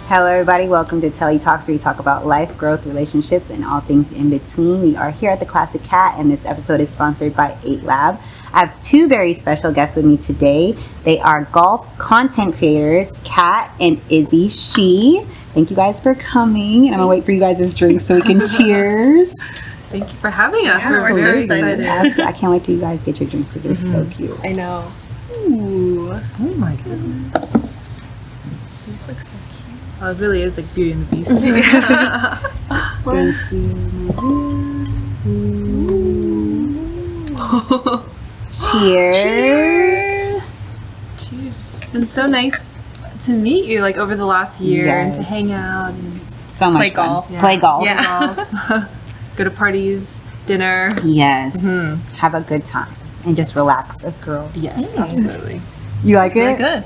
Hello, everybody. Welcome to Telli Talks, where we talk about life, growth, relationships, and all things in between. We are here at the Classic Cat, and this episode is sponsored by 8 Lab. I have two very special guests with me today. They are golf content creators, Kat and Izzy Shee. Thank you guys for coming, and I'm gonna wait for you guys' drinks so we can cheers. Thank you for having us. Yeah, we're so excited. Absolutely. I can't wait till you guys get your drinks because they're so cute. I know. Ooh. Oh my goodness. These look so cute. Oh, it really is like Beauty and the Beast. Thank you. Cheers. Cheers. It's been so nice to meet you like over the last year and to hang out and So much Play fun. golf. Yeah. Play golf. golf. Go to parties, dinner. Yes. Have a good time and just relax as girls. Yes, absolutely. You like Really it? good.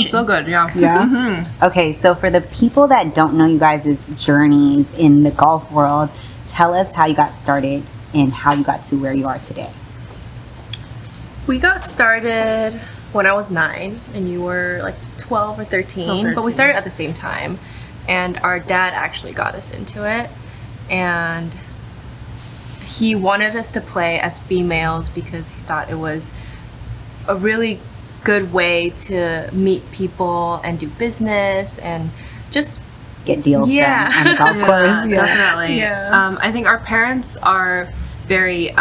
So good, yeah. Yeah. Okay, so for the people that don't know you guys' journeys in the golf world, tell us how you got started and how you got to where you are today. We got started when I was 9 and you were like 12 or 13, 13. but we started at the same time. And our dad actually got us into it. And he wanted us to play as females because he thought it was a really good way to meet people and do business and just Get deals Yeah. done on the golf course. Definitely. Yeah. I think our parents are very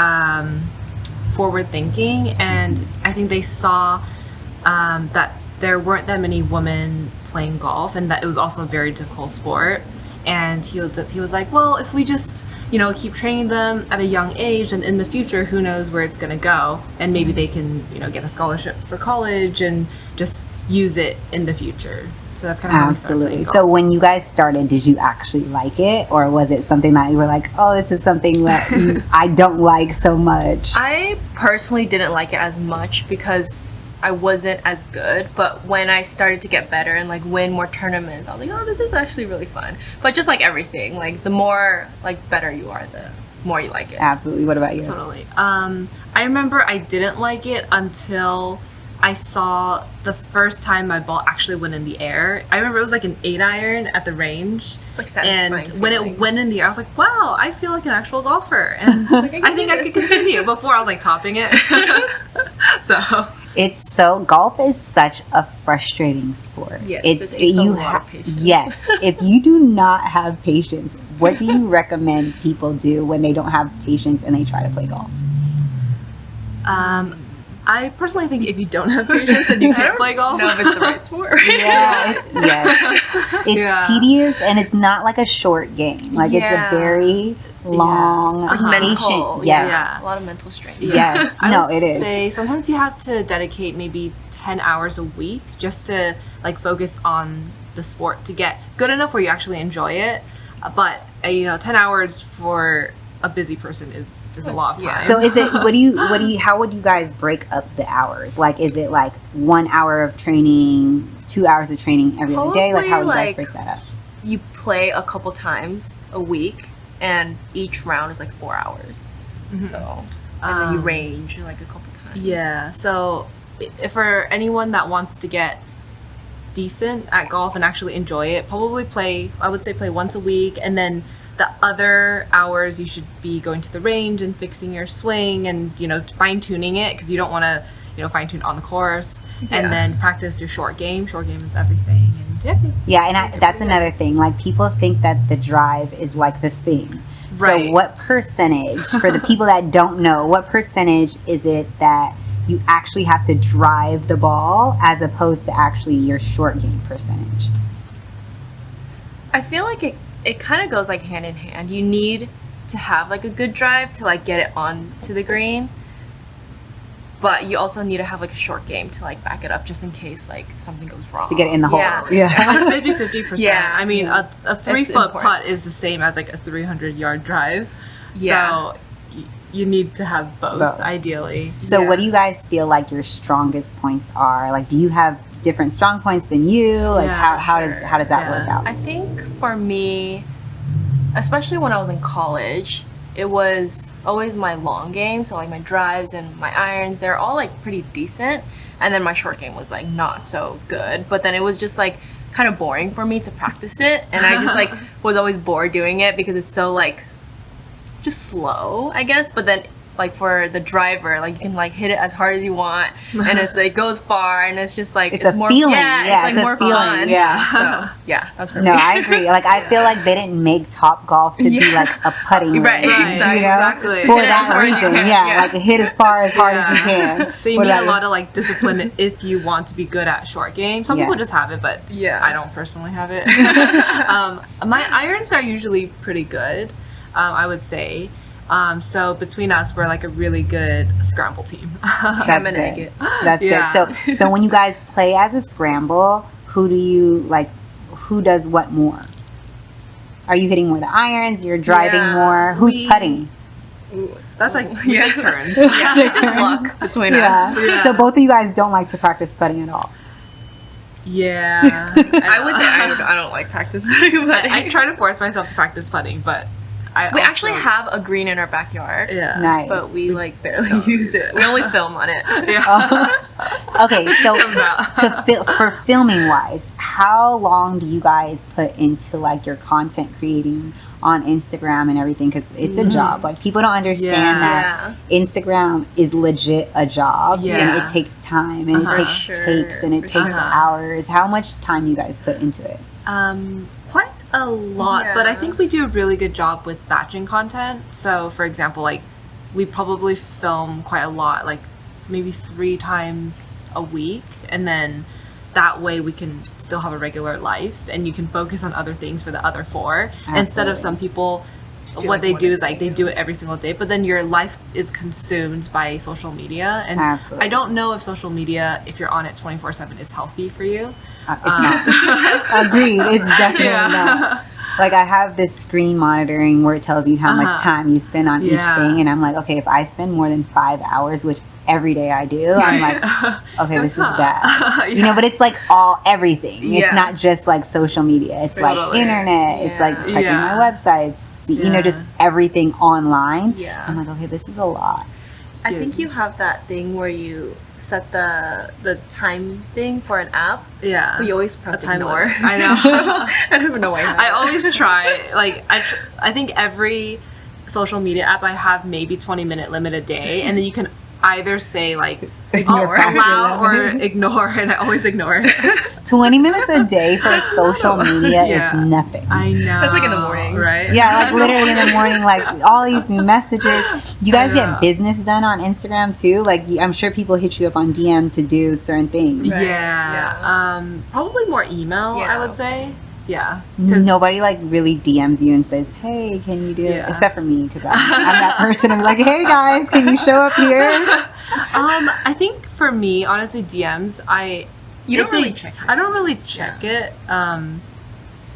forward thinking, and I think they saw that there weren't that many women playing golf, and that it was also a very difficult sport. And he was like, well, if we just keep training them at a young age, and in the future, who knows where it's going to go, and maybe they can get a scholarship for college and just use it in the future. So that's kind of how we started playing Absolutely. golf. So when you guys started, did you actually like it, or was it something that you were like, oh, this is something that I don't like so much? I personally didn't like it as much because I wasn't as good, but when I started to get better and like win more tournaments, I was like, oh, this is actually really fun. But just like everything, like the more like better you are, the more you like it. Absolutely. What about you? Totally. I remember I didn't like it until I saw the first time my ball actually went in the air. I remember it was like an 8-iron at the range. It's like satisfying. And when it went in the air, I was like, wow, I feel like an actual golfer. And I think I could continue. Before I was like topping it. So Golf is such a frustrating sport. Yes, it takes a lot of patience. Yes, if you do not have patience, what do you recommend people do when they don't have patience and they try to play golf? I personally think if you don't have patience, then you can't play golf. No, if it's the right sport. Yeah, it's tedious, and it's not like a short game. Like it's a very long, It's like patient. mental. Yes. Yeah. A lot of mental strain. Yes. I would it is. say sometimes you have to dedicate maybe 10 hours a week just to like focus on the sport to get good enough where you actually enjoy it. But 10 hours for a busy person is a lot of time. Yeah. So is it? How would you guys break up the hours? Like, is it like 1 hour of training, 2 hours of training every other day? Like, how would you guys break that up? You play a couple times a week, and each round is like 4 hours. So, and then you range like a couple times. Yeah. So if for anyone that wants to get decent at golf and actually enjoy it, I would say play once a week, and then the other hours you should be going to the range and fixing your swing and fine tuning it, because you don't want to fine tune on the course. And then practice your short game. Short game is everything. And That's another thing. Like, people think that the drive is like the thing. Right. So what percentage, for the people that don't know, what percentage is it that you actually have to drive the ball as opposed to actually your short game percentage? I feel like it kind of goes like hand in hand. You need to have like a good drive to like get it onto the green, but you also need to have like a short game to like back it up just in case like something goes wrong. To get it in the hole. Yeah. Yeah. 50%. Yeah. I mean, a 3-foot important. putt is the same as like a 300-yard drive. Yeah. So you need to have both. Ideally. So what do you guys feel like your strongest points are? Like, do you have different strong points than you? Like, how does that work out? I think for me, especially when I was in college, it was always my long game. So like my drives and my irons, they're all like pretty decent. and then my short game was like not so good. But then it was just like kind of boring for me to practice it, and I just like was always bored doing it because it's so like just slow, I guess. But then like for the driver, like you can like hit it as hard as you want, and it's like goes far, and it's just like it's a more feeling. Yeah, it's like more feeling. fun. Yeah. So yeah, that's for No, me. I agree. Like I feel like they didn't make Top Golf to be like a putting Right, range, exactly. you know, Exactly. for Hit as that hard as you reason. can, Yeah, like hit as far as hard as you can. So you What need a about lot of like discipline if you want to be good at short game. Some people Yeah. just have it, but Yeah. I don't personally have it. My irons are usually pretty good, I would say. So between us, we're like a really good scramble team. That's I'm gonna egg good. it. That's Yeah. good. So when you guys play as a scramble, who do you like? Who does what more? Are you hitting more the irons? You're driving Yeah, more. Who's we- putting? That's like we Yeah. take turns. Yeah, it's just luck between us. Yeah. Yeah. So both of you guys don't like to practice putting at all. Yeah. I would say I don't like practice putting. I try to force myself to practice putting, but We also- actually have a green in our backyard. Yeah. Nice. But we like barely use it. We only film on it. Yeah. Okay, so Comes out. for filming wise, how long do you guys put into like your content creating on Instagram and everything? Because it's a job. Like people don't understand Yeah. that Instagram is legit a job, and Yeah. it takes time, and it Uh-huh. takes Sure. takes, and it For takes sure. hours. How much time you guys put into it? Quite a lot, but I Yeah. think we do a really good job with batching content. So, for example, like we probably film quite a lot, like maybe 3 times a week, and then that way we can still have a regular life, and you can focus on other things for the other 4 instead of Absolutely. some people. do, What like, they one do a is like they do it every single day, but then your life is consumed by social media, and Absolutely. I don't know if social media, if you're on it 24/7, is healthy for you. It's not. Agreed. It's definitely Yeah. not. Like I have this screen monitoring where it tells you how much Uh-huh. time you spend on each Yeah. thing, and I'm like, okay, if I spend more than 5 hours, which every day I do, I'm like, okay, this is bad. You know, but it's like everything. Yeah. It's not just like social media. It's like Totally. internet. It's like Yeah. checking Yeah. my websites. You know, Yeah. just everything online. Yeah. I'm like, okay, this is a lot. I think you have that thing where you set the time thing for an app, Yeah. but you always press A time ignore. limit. I know. I don't even know why. I always try. Like I think every social media app I have maybe 20-minute limit a day, and then you can either say like Your password allow or limit. ignore, and I always ignore it. 20 minutes a day for social media Yeah. is nothing. I know. That's like in the mornings. right? Yeah, like literally in the morning, like all these new messages. Do you guys I get know. business done on Instagram too? Like, I'm sure people hit you up on DM to do certain things. Right. Yeah. Probably more email. Yeah, I would say. Yeah. 'Cause- Nobody like really DMs you and says, "Hey, can you do it?" Yeah. Except for me, because I'm that person. I'm like, "Hey guys, can you show up here?" I think for me, honestly, DMs, You don't if really they- check it. I don't really check it.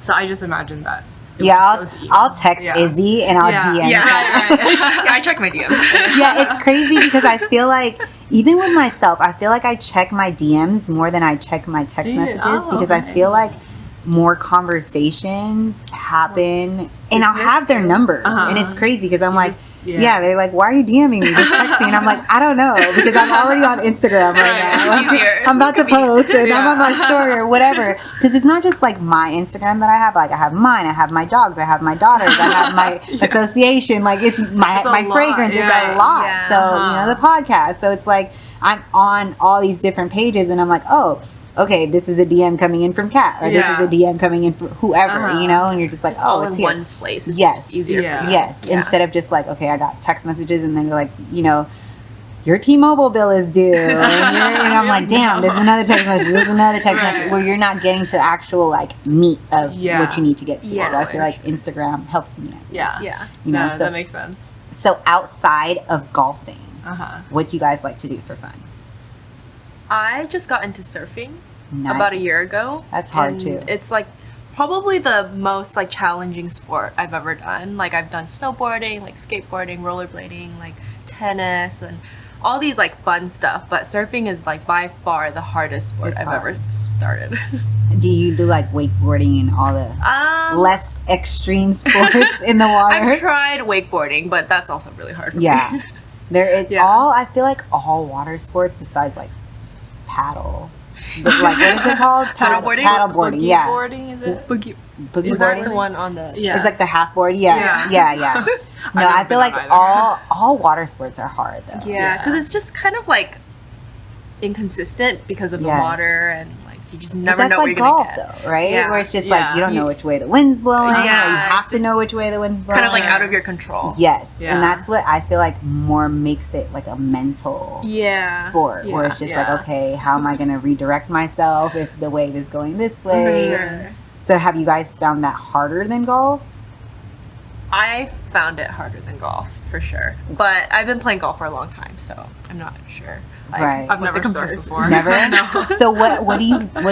So I just imagine that. it Yeah, would just go to email. I'll text Yeah. Izzy and I'll Yeah. DM. Yeah. her. Yeah, I check my DMs. Yeah, it's crazy because I feel like even with myself, I feel like I check my DMs more than I check my text Do you? messages Oh, because I okay. feel like more conversations happen and I'll Business have their too. numbers Uh-huh. and it's crazy because I'm like, just- yeah. yeah. they're like, why are you DMing me? Just texting. And I'm like, I don't know because I'm already on Instagram right Right, now. it's just easier. I'm about to post and I'm Yeah. on my story or whatever because it's not just like my Instagram that I have. Like I have mine, I have my dogs, I have my daughters, I have my association. Like it's my It's a my lot, fragrance is yeah. a lot. Yeah. So you know the podcast. So it's like I'm on all these different pages and I'm like, oh, okay, this is a DM coming in from Kat, or Yeah. this is a DM coming in from whoever, Uh-huh. you know, and you're just like, Just oh, all it's in here. one place. It's Yes. just easier. Yeah. For you. Yes, Yeah. instead of just like, okay, I got text messages, and then you're like, you know, your T-Mobile bill is due, and I'm like, damn, there's another text message, there's another text Right. message, where you're not getting to the actual like meat of Yeah. what you need to get to. Yeah. So I feel like Instagram helps me. Yeah. Yeah. You know, No, so- that makes sense. So outside of golfing, Uh-huh. what do you guys like to do for fun? I just got into surfing Nice. about a year ago. That's hard, and too. It's like probably the most like challenging sport I've ever done. Like I've done snowboarding, like skateboarding, rollerblading, like tennis and all these like fun stuff, but surfing is like by far the hardest sport It's I've hard. ever started. Do you do like wakeboarding and all the less extreme sports in the water? I've tried wakeboarding, but that's also really hard for me. Yeah. There is Yeah. I feel like all water sports besides like paddle. But like, what is it called? Paddleboarding? Paddleboarding, Boogie yeah. boarding, is it? Boogie. Boogie Is that boarding? the one on the? Yeah. It's like the half board. Yeah. No, never I feel been like on either. all water sports are hard though. Yeah, because Yeah. it's just kind of like inconsistent because of the Yes. water and like you just But never that's know like what you're golf gonna get. though, right? Yeah. Where it's just Yeah. like you don't know which way the wind's blowing, or you Yeah, have it's to just know which way the wind's blowing. Kind of like out of your control. Yes, Yeah. and that's what I feel like more makes it like a mental Yeah. sport, where Yeah, it's just yeah. like, okay, how am I going to redirect myself if the wave is going this way? Sure. So have you guys found that harder than golf? I found it harder than golf for sure, but I've been playing golf for a long time, so I'm not sure. Like, Right. I've what never the surfed comparison- before. Never. No. So what do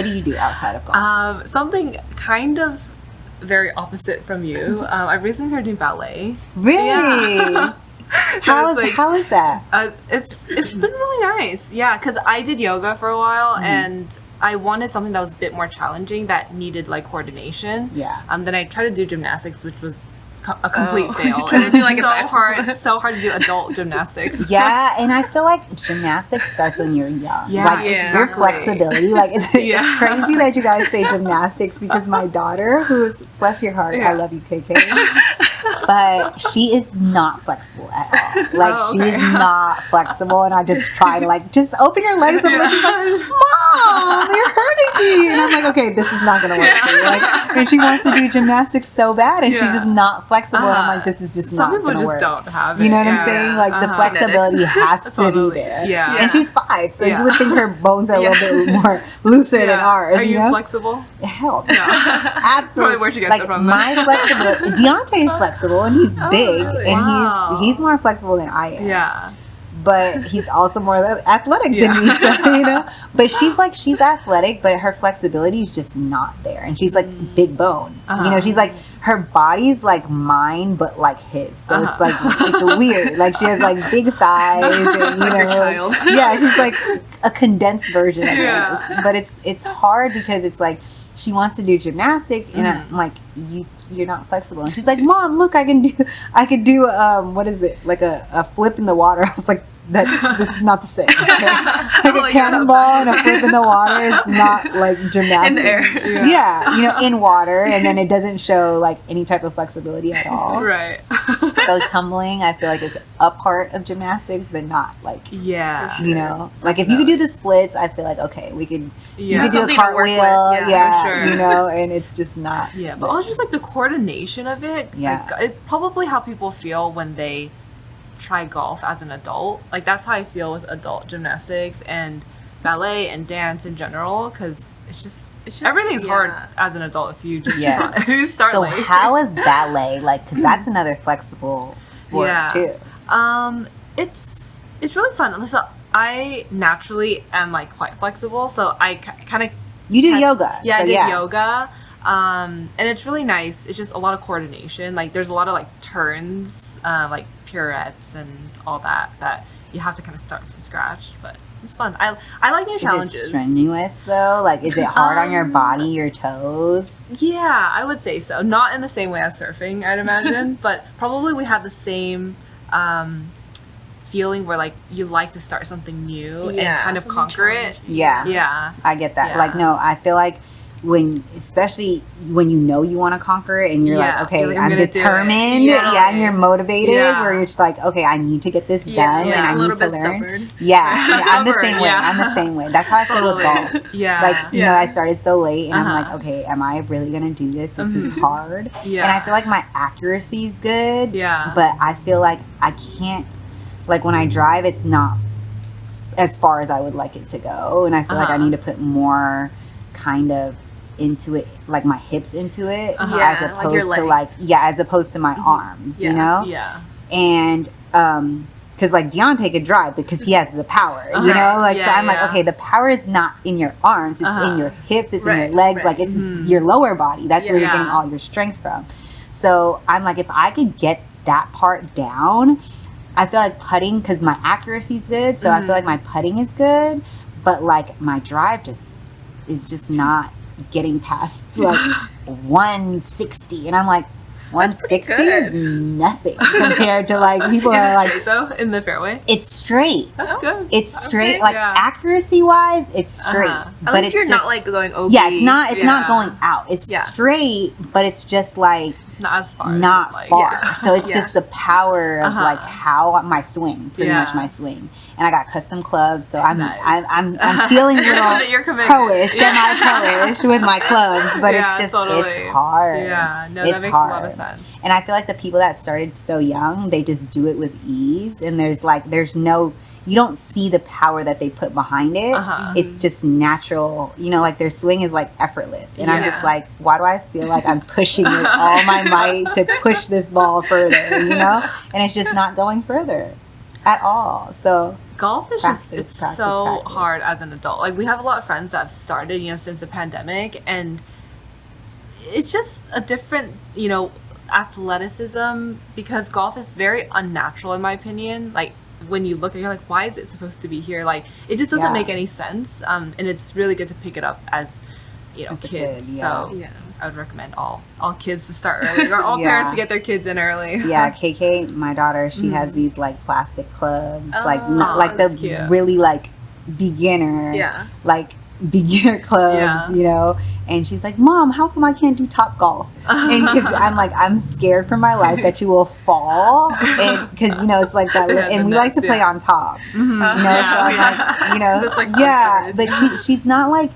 you do outside of golf? Something kind of very opposite from you. I recently started doing ballet. Really? Yeah. How So it's how is that? It's been really nice. Yeah, because I did yoga for a while Mm-hmm. and I wanted something that was a bit more challenging that needed like coordination. Yeah. Then I tried to do gymnastics, which was a complete Oh. fail. Trying to It do, was like, a so backflip. hard. It's so hard to do adult gymnastics. Yeah, and I feel like gymnastics starts when you're young. Yeah, like yeah. your exactly. flexibility. Like it's Yeah. crazy that you guys say gymnastics because my daughter, who's bless your heart, I Yeah. love you, KK, but she is not flexible at all. Like Oh, she okay. is not flexible, and I just try to like just open your legs a little. She's like, Mom, you're hurting me, and I'm like, okay, this is not gonna work for you. Like, and she wants to do gymnastics so bad, and she's Yeah. just not flexible, and I'm like, Uh-huh. this is just Some not people gonna just work. don't have it. You know what I'm Yeah. saying? Like the Uh-huh. flexibility has to Totally. be there. Yeah. And she's 5, so Yeah. you would think her bones are a Yeah. little bit more looser than Yeah. ours. Are you know? flexible? Hell, No. absolutely. Probably where she gets like it from. my flexibility. Deontay's flexible and he's Oh, big, really? and Wow. he's more flexible than I am. Yeah. But he's also more athletic Yeah. than me, so, you know. But she's athletic, but her flexibility is just not there, and she's like big bone. Uh-huh. You know, she's like her body's like mine, but like his. So it's Uh-huh. like it's weird. Like she has like big thighs, and you Like know, your child. yeah, she's like a condensed version of Yeah. this. But it's hard because it's like she wants to do gymnastics, and I'm like, you're not flexible. And she's like, Mom, look, I can do what is it, like a flip in the water. I was like, this is not the same. Okay? Like a Like, cannonball and a flip in the water is not like gymnastics. In the air. Yeah, you know, in water, and then it doesn't show like any type of flexibility at all. Right. So tumbling, I feel like is a part of gymnastics, but not like, Yeah. you know, like if you could do the splits, I feel like okay, you could do a Something to work with, cartwheel, yeah, for sure. you know, and it's just not. Yeah, but also just like the coordination of it. Yeah. like, it's probably how people feel when they try golf as an adult. Like that's how I feel with adult gymnastics and ballet and dance in general, because it's just everything's hard yeah. as an adult if you just Yeah. if you start So late. how is ballet like? Because that's another flexible sport Yeah. too. It's really fun. So I naturally am like quite flexible, so I kind of You do yoga. Yeah, so I did yoga. And it's really nice. It's just a lot of coordination. Like there's a lot of like turns, like pirouettes and all that you have to kind of start from scratch. But it's fun. I like new Is challenges. it strenuous though? Like, is it hard on your body, your toes? Yeah, I would say so. Not in the same way as surfing, I'd imagine, but probably we have the same feeling where like you like to start something new and kind of something conquer it. challenging. Yeah. Yeah. I get that. Yeah. Like, no, I feel like especially when you know you want to conquer it and you're Yeah, like, okay, you're like, I'm I'm gonna do it. determined. Yeah. Yeah, and you're motivated. Yeah. Where you're just like, okay, I need to get this done, yeah, and I a need little to bit learn. stubborn. Yeah, yeah, I'm the Stubborn, same way. yeah. I'm the same way. That's how I feel with golf. Yeah. Like, you know, I started so late, and I'm Uh-huh. like, okay, am I really gonna do this? This is Mhm. hard. Yeah. And I feel like my accuracy is good. Yeah. But I feel like I can't. Like when I drive, it's not as far as I would like it to go, and I feel like I Uh-huh. need to put more kind of into it, like my hips into it, Uh-huh. as Yeah, like opposed your to legs. as opposed to my arms, you Yeah. know. Yeah. And because like Deontay could drive because he has the power, you Uh-huh. know. Like so, Yeah, I'm like, yeah. okay, the power is not in your arms; it's Uh-huh. in your hips, it's in your Right, legs, right. like it's Mhm. your lower body. That's where you're Yeah. getting all your strength from. So I'm like, if I could get that part down, I feel like putting, because my accuracy is good, so I feel like my putting is good, but like my drive is just not getting past like 160, and I'm like, 160 is nothing compared to like people Is are it like straight though in the fairway? it's straight. That's good. It's straight. Okay. Like Yeah. accuracy wise, it's straight. Uh-huh. At But least you're not like going OB. yeah, it's not. It's not Yeah. going out. It's Yeah. straight, but it's just like Not as far. as not you'd like. far. Yeah. So it's Yeah. just the power of Uh-huh. like how my swing, pretty much Yeah. my swing. And I got custom clubs, so I'm Nice. I'm feeling a little You're committed. pro-ish, Yeah. semi-pro-ish with my clubs, but Yeah, it's just totally. it's hard. Yeah, no, It's that makes hard. a lot of sense. And I feel like the people that started so young, they just do it with ease, and there's no, you don't see the power that they put behind it. Uh-huh. It's just natural, you know, like their swing is like effortless, and I'm just Yeah. like, why do I feel like I'm pushing with all my might to push this ball further, you know? And it's just not going further at all. So Golf is Practice, just, it's practice, so practice. hard as an adult. Like, we have a lot of friends that have started, you know, since the pandemic, and it's just a different, you know, athleticism, because golf is very unnatural in my opinion. Like, when you look at it, you're like, why is it supposed to be here? Like, it just doesn't Yeah. make any sense. And it's really good to pick it up as, you know, As a kids. kid, yeah. So Yeah. I would recommend all kids to start early, or all Yeah. parents to get their kids in early. yeah, KK, my daughter, she has these like plastic clubs, like not Oh, like the that's cute. really like beginner, Yeah. like beginner clubs, Yeah. you know. And she's like, "Mom, how come I can't do top golf?" And because I'm like, I'm scared for my life that you will fall, and because you know it's like that, Yeah, and the we like to nets, play yeah. on top, Mhm. you know. So I'm Yeah. like, you know, That's like yeah, first but she's not like.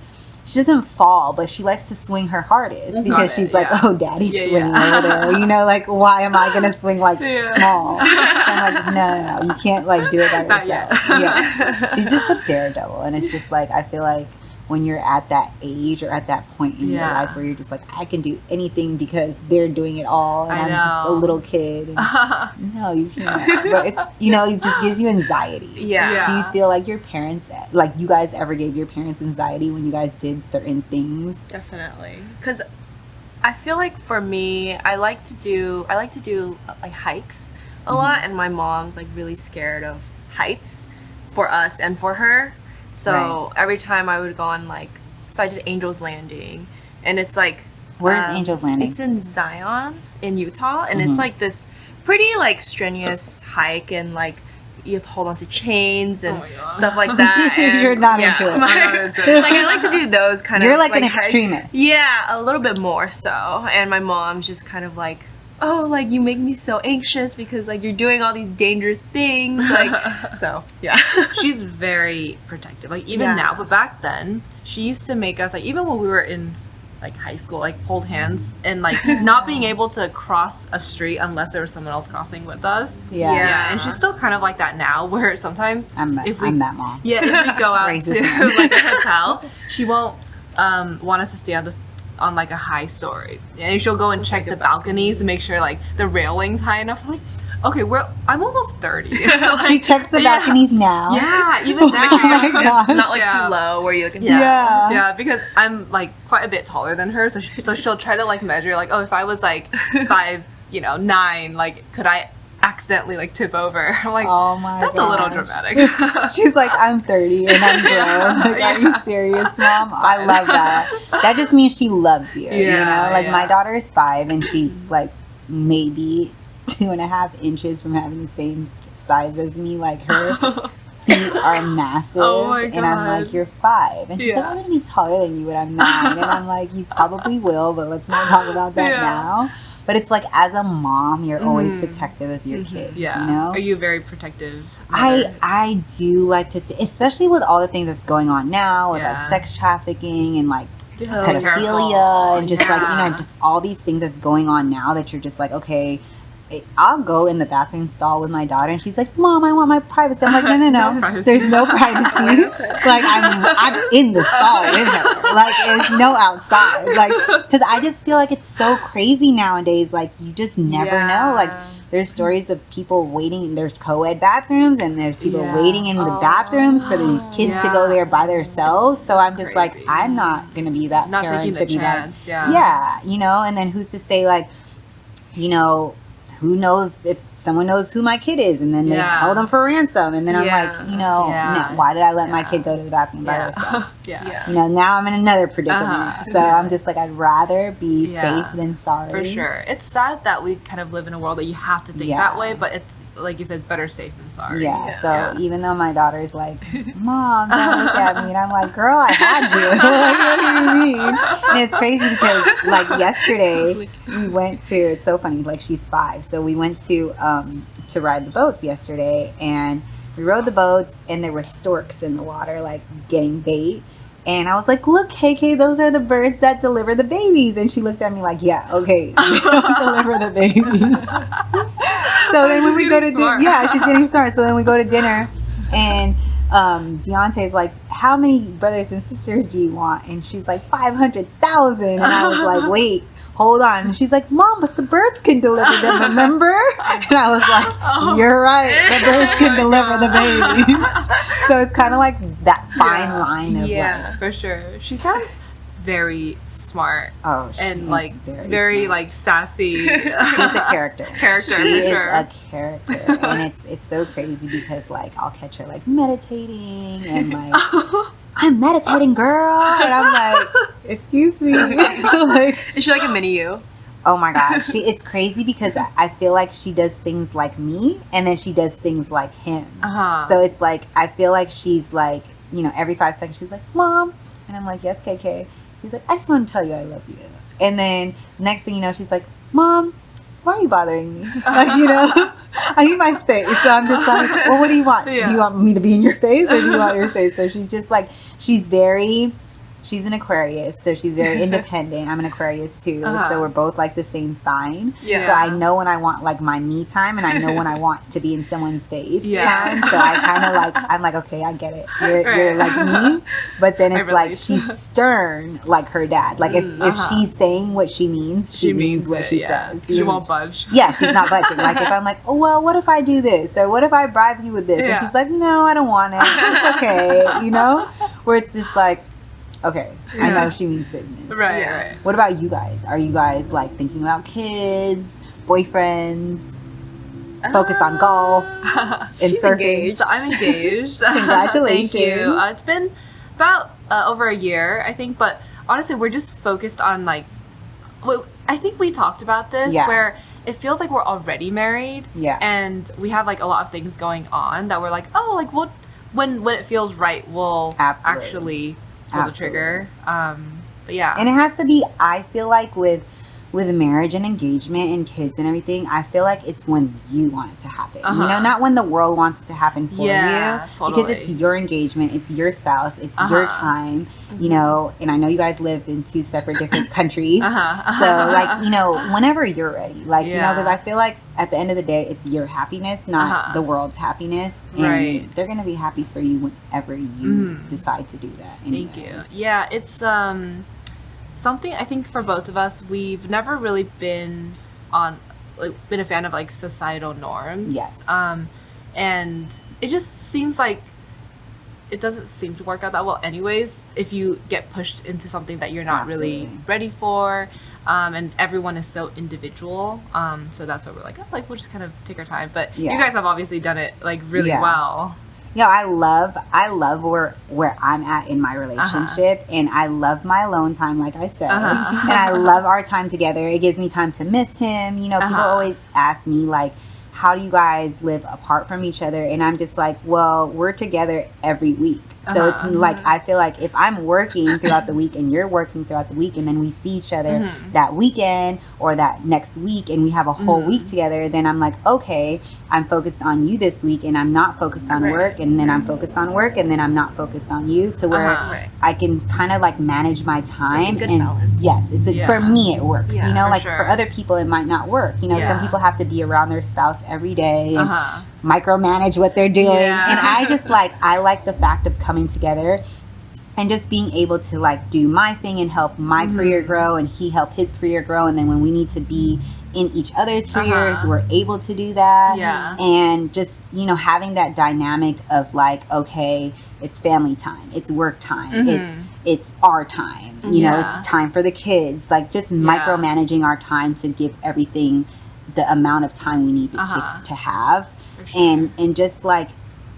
She doesn't fall, but she likes to swing her hardest because it, she's like, yeah. "Oh, Daddy's Yeah, swinging yeah. over there." You know, like, why am I gonna swing like Yeah. small? So I'm like, no, you can't like do it by Not yourself. yet. Yeah, she's just a daredevil, and it's just like I feel like when you're at that age or at that point in your Yeah. life where you're just like, I can do anything because they're doing it all, and I I'm just a know. little kid. And no, you can't. But it's, you know, it just gives you anxiety. Yeah. Do you feel like your parents, like you guys ever gave your parents anxiety when you guys did certain things? Definitely. Because I feel like for me, I like to do like hikes a lot, and my mom's like really scared of heights for us and for her. So Right. every time I would go on so I did Angel's Landing, and it's like Where's Angel's Landing? It's in Zion in Utah, and Mhm. it's like this pretty like strenuous hike, and like you have to hold on to chains and Oh my God. stuff like that. And, You're not into it. I'm not into it. Like I like to do those kind You're of. like an hike- extremist. Yeah, a little bit more so. And my mom's just kind of like, oh, like you make me so anxious because like you're doing all these dangerous things. Like, so yeah. She's very protective, like even Yeah. now, but back then she used to make us, like, even when we were in like high school, like hold hands and like not being able to cross a street unless there was someone else crossing with us. Yeah. Yeah, and she's still kind of like that now, where sometimes I'm if we that mom. yeah, if we go out Racist to mom. like a hotel, she won't want us to stay on like a high story, and she'll go and check the balconies to make sure like the railing's high enough. I'm like, okay, I'm almost 30. She Like, checks the yeah. balconies now. Yeah, even now. Oh my gosh. Not like Yeah. too low where you can. Yeah. Yeah, because I'm like quite a bit taller than her, so she'll try to like measure like, oh, if I was like 5'9", like could I accidentally like tip over? I'm like, Oh my that's a little gosh. dramatic. She's like, I'm 30 and I'm grown. Like, are you serious, Mom? I love that. That just means she loves you. You Yeah, know, like my yeah. daughter is 5 and she's like maybe 2.5 inches from having the same size as me. Like her feet are massive, Oh my and I'm God. like, you're 5, and she's like, Yeah. I'm gonna be taller than you when I'm 9, and I'm like, you probably will, but let's not talk about that Yeah. now. But it's like, as a mom, you're always Mhm. protective of your kids. Yeah. You know, Are you very protective? mother? I do like to, especially with all the things that's going on now with like Yeah. sex trafficking and like Just have to be pedophilia careful. and just like, you know, Yeah. just all these things that's going on now that you're just like, okay, I'll go in the bathroom stall with my daughter and she's like, Mom, I want my privacy. I'm like, no, No privacy. there's no privacy. Like I'm in the stall with her. Like there's no outside. Like, because I just feel like it's so crazy nowadays. Like you just never know. Like there's stories of people waiting. There's co-ed bathrooms and there's people Yeah. waiting in the bathrooms for these kids to go Yeah. there by themselves. So I'm just like, crazy. I'm not gonna be that Not parent taking to the be chance. like, yeah, you know. And then who's to say like, you know, who knows if someone knows who my kid is, and then they held them for ransom, and then I'm like, no, why did I let my kid go to the bathroom by herself? Now I'm in another predicament. So I'm just like, I'd rather be safe than sorry. For sure. It's sad that we kind of live in a world that you have to think that way, but it's, like you said, it's better safe than sorry. So even though my daughter's like, Mom, don't look at me, and I'm like, girl, I had you. Like, what do you mean? And it's crazy because like yesterday we went to, it's so funny, like she's 5, so we went to ride the boats yesterday, and we rode the boats, and there were storks in the water like getting bait. And I was like, look, KK, those are the birds that deliver the babies. And she looked at me like, yeah, okay, they don't deliver the babies. So then when we go to dinner, she's getting smart. So then we go to dinner, and Deontay's like, how many brothers and sisters do you want? And she's like, 500,000. And I was like, wait, hold on. And she's like, Mom, but the birds can deliver them, remember? And I was like, you're right, the birds can deliver the babies. So it's kind of like that fine line of like, for sure. She sounds very smart. Oh, and like very like sassy. She's a character. She for sure. A character, and it's so crazy because like I'll catch her like meditating and like I'm meditating, girl, and I'm like, excuse me. Like, is she like a mini you? Oh my gosh, it's crazy because I feel like she does things like me, and then she does things like him. So it's like I feel like she's like, every 5 seconds she's like, Mom, and I'm like, yes, KK. She's like, I just want to tell you I love you. And then next thing you know, she's like, Mom, why are you bothering me? Like, I need my space. So I'm just like, well, what do you want? Do you want me to be in your face, or do you want your space? So she's just like, she's an Aquarius, so she's very independent. I'm an Aquarius too, so we're both like the same sign. So I know when I want like my me time, and I know when I want to be in someone's face time. So I kind of like, I'm like, okay, I get it. You're like me, but then it's like she's stern like her dad. Like if she's saying what she means, she means what she says. She won't budge. Yeah, she's not budging. Like if I'm like, oh well, what if I do this, or what if I bribe you with this, and she's like, no, I don't want it. It's okay, Where it's just like, okay, I know she means business. Right. What about you guys? Are you guys like thinking about kids, boyfriends, focus on golf, and She's surfing? Engaged. I'm engaged. Congratulations. Thank you. It's been about over a year, I think, but honestly, we're just focused on like, I think we talked about this where it feels like we're already married, and we have like a lot of things going on that we're like, oh, like when it feels right, we'll actually pull the trigger. But yeah, and it has to be, I feel like with marriage and engagement and kids and everything, I feel like it's when you want it to happen, not when the world wants it to happen for you, because it's your engagement, it's your spouse, it's your time, and I know you guys live in 2 separate different countries, so like, whenever you're ready, like, because I feel like at the end of the day, it's your happiness, not the world's happiness, and they're gonna be happy for you whenever you decide to do that. Anyway. Thank you. Yeah, it's something I think for both of us, we've never really been a fan of like societal norms. Yes. And it just seems like it doesn't seem to work out that well anyways if you get pushed into something that you're not really ready for. And everyone is so individual. So that's why we're like, we'll just kind of take our time. But you guys have obviously done it like really well. I love where I'm at in my relationship, and I love my alone time, like I said, and I love our time together. It gives me time to miss him. People always ask me like, how do you guys live apart from each other? And I'm just like, well, we're together every week. So it's like, I feel like if I'm working throughout the week and you're working throughout the week, and then we see each other that weekend or that next week, and we have a whole week together, then I'm like, okay, I'm focused on you this week, and I'm not focused on work, and then I'm focused on work, and then I'm not focused on you, to where I can kind of like manage my time. It's like a good balance. Yes, it's for me it works. For other people it might not work. Some people have to be around their spouse every day and micromanage what they're doing, and I just I like the fact of coming together and just being able to like do my thing and help my career grow, and he help his career grow, and then when we need to be in each other's careers, we're able to do that. And just having that dynamic of like, okay, it's family time, it's work time, it's our time, it's time for the kids, like just micromanaging our time to give everything the amount of time we need to have, For sure. and just like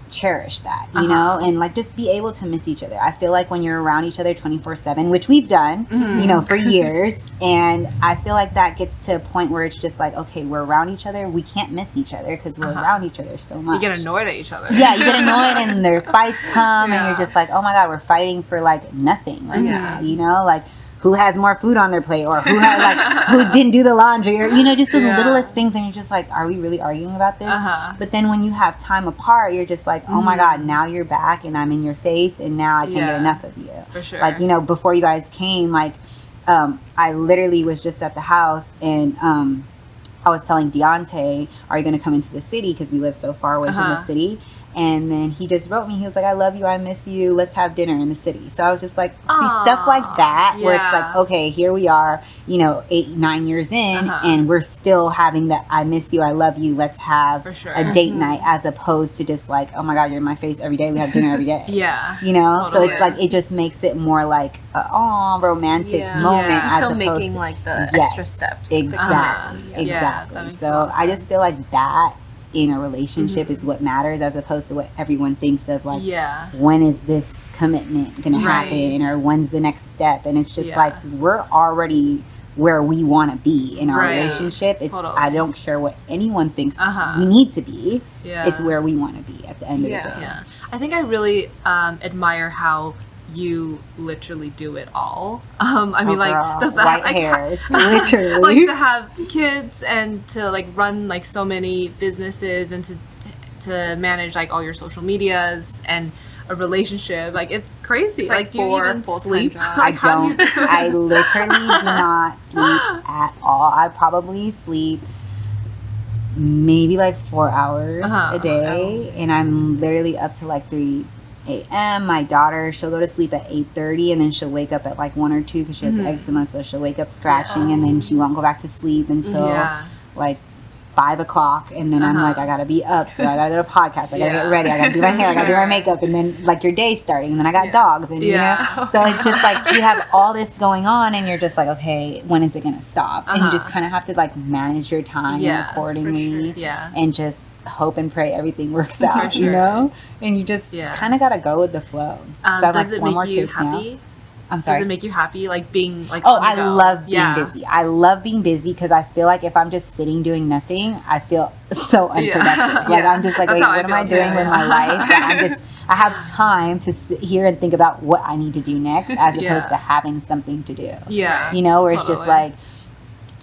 cherish that, you know, and like just be able to miss each other. I feel like when you're around each other 24/7, which we've done, you know, for years, and I feel like that gets to a point where it's just like, okay, we're around each other, we can't miss each other because we're around each other so much. You get annoyed at each other. Yeah, you get annoyed and their fights come and Yeah. you're just like, oh my god, we're fighting for like nothing right Yeah. now, you know, like who has more food on their plate, or who had like who didn't do the laundry, or you know, just the Yeah. littlest things, and you're just like, are we really arguing about this? But then when you have time apart, you're just like, oh my god, now you're back and I'm in your face and now I can't get Yeah. enough of you. For sure. Like, you know, before you guys came, like I literally was just at the house and I was telling Deontay, are you going to come into the city? Because we live so far away from the city. And then he just wrote me. He was like, I love you. I miss you. Let's have dinner in the city. So I was just like, see, stuff like that where it's like, Yeah. okay, here we are, you know, 8-9 years in, and we're still having that I miss you. I love you. Let's have For sure. a date night, as opposed to just like, oh my God, you're in my face every day. We have dinner every day. Yeah. You know, so Totally. it's like, it just makes it more like a romantic Yeah. moment. Yeah. As Still opposed making to, like the Yes, extra steps. Exactly. Yeah, Exactly. that makes a So lot of I just sense. feel like that in a relationship is what matters, as opposed to what everyone thinks of, like, Yeah. when is this commitment gonna Right. happen, or when's the next step? And it's just Yeah. like, we're already where we want to be in our Right. relationship. Totally. I don't care what anyone thinks Uh-huh. we need to be. Yeah. It's where we want to be at the end Yeah. of the day. Yeah. I think I really admire how you literally do it all. I mean, Oh, like girl, the fact, white like, hairs, literally. like to have kids and to like run like so many businesses and to manage like all your social medias and a relationship. Like, it's crazy. It's like do you 4 even full-time sleep? jobs. I Like, how do you don't. do it? I literally do not sleep at all. I probably sleep maybe like 4 hours a day, and I'm literally up to like 3 a.m. My daughter, she'll go to sleep at 8:30, and then she'll wake up at like 1 or 2 because she has eczema, so she'll wake up scratching, and then she won't go back to sleep until Yeah. like 5 o'clock, and then I'm like, I gotta be up, so I gotta go to podcast, I gotta get ready, I gotta do my hair, I gotta do my makeup, and then like your day's starting, and then I got dogs, and you know, so it's just like you have all this going on, and you're just like, okay, when is it gonna stop? And you just kind of have to like manage your time Yeah, for accordingly, Yeah. and just hope and pray everything works out, you sure. know, and you just Yeah. kind of gotta go with the flow. So I'm Does like, it 4 more make you kids now. happy? I'm Does sorry. it make you happy, like being like? Oh, on the I go? love being Yeah. busy. I love being busy because I feel like if I'm just sitting doing nothing, I feel so unproductive. Like, Yeah. I'm just like, That's wait, how I what am I feel, doing too. with my life? That I have time to sit here and think about what I need to do next, as Yeah. opposed to having something to do. Yeah. You know, where it's just Totally. like,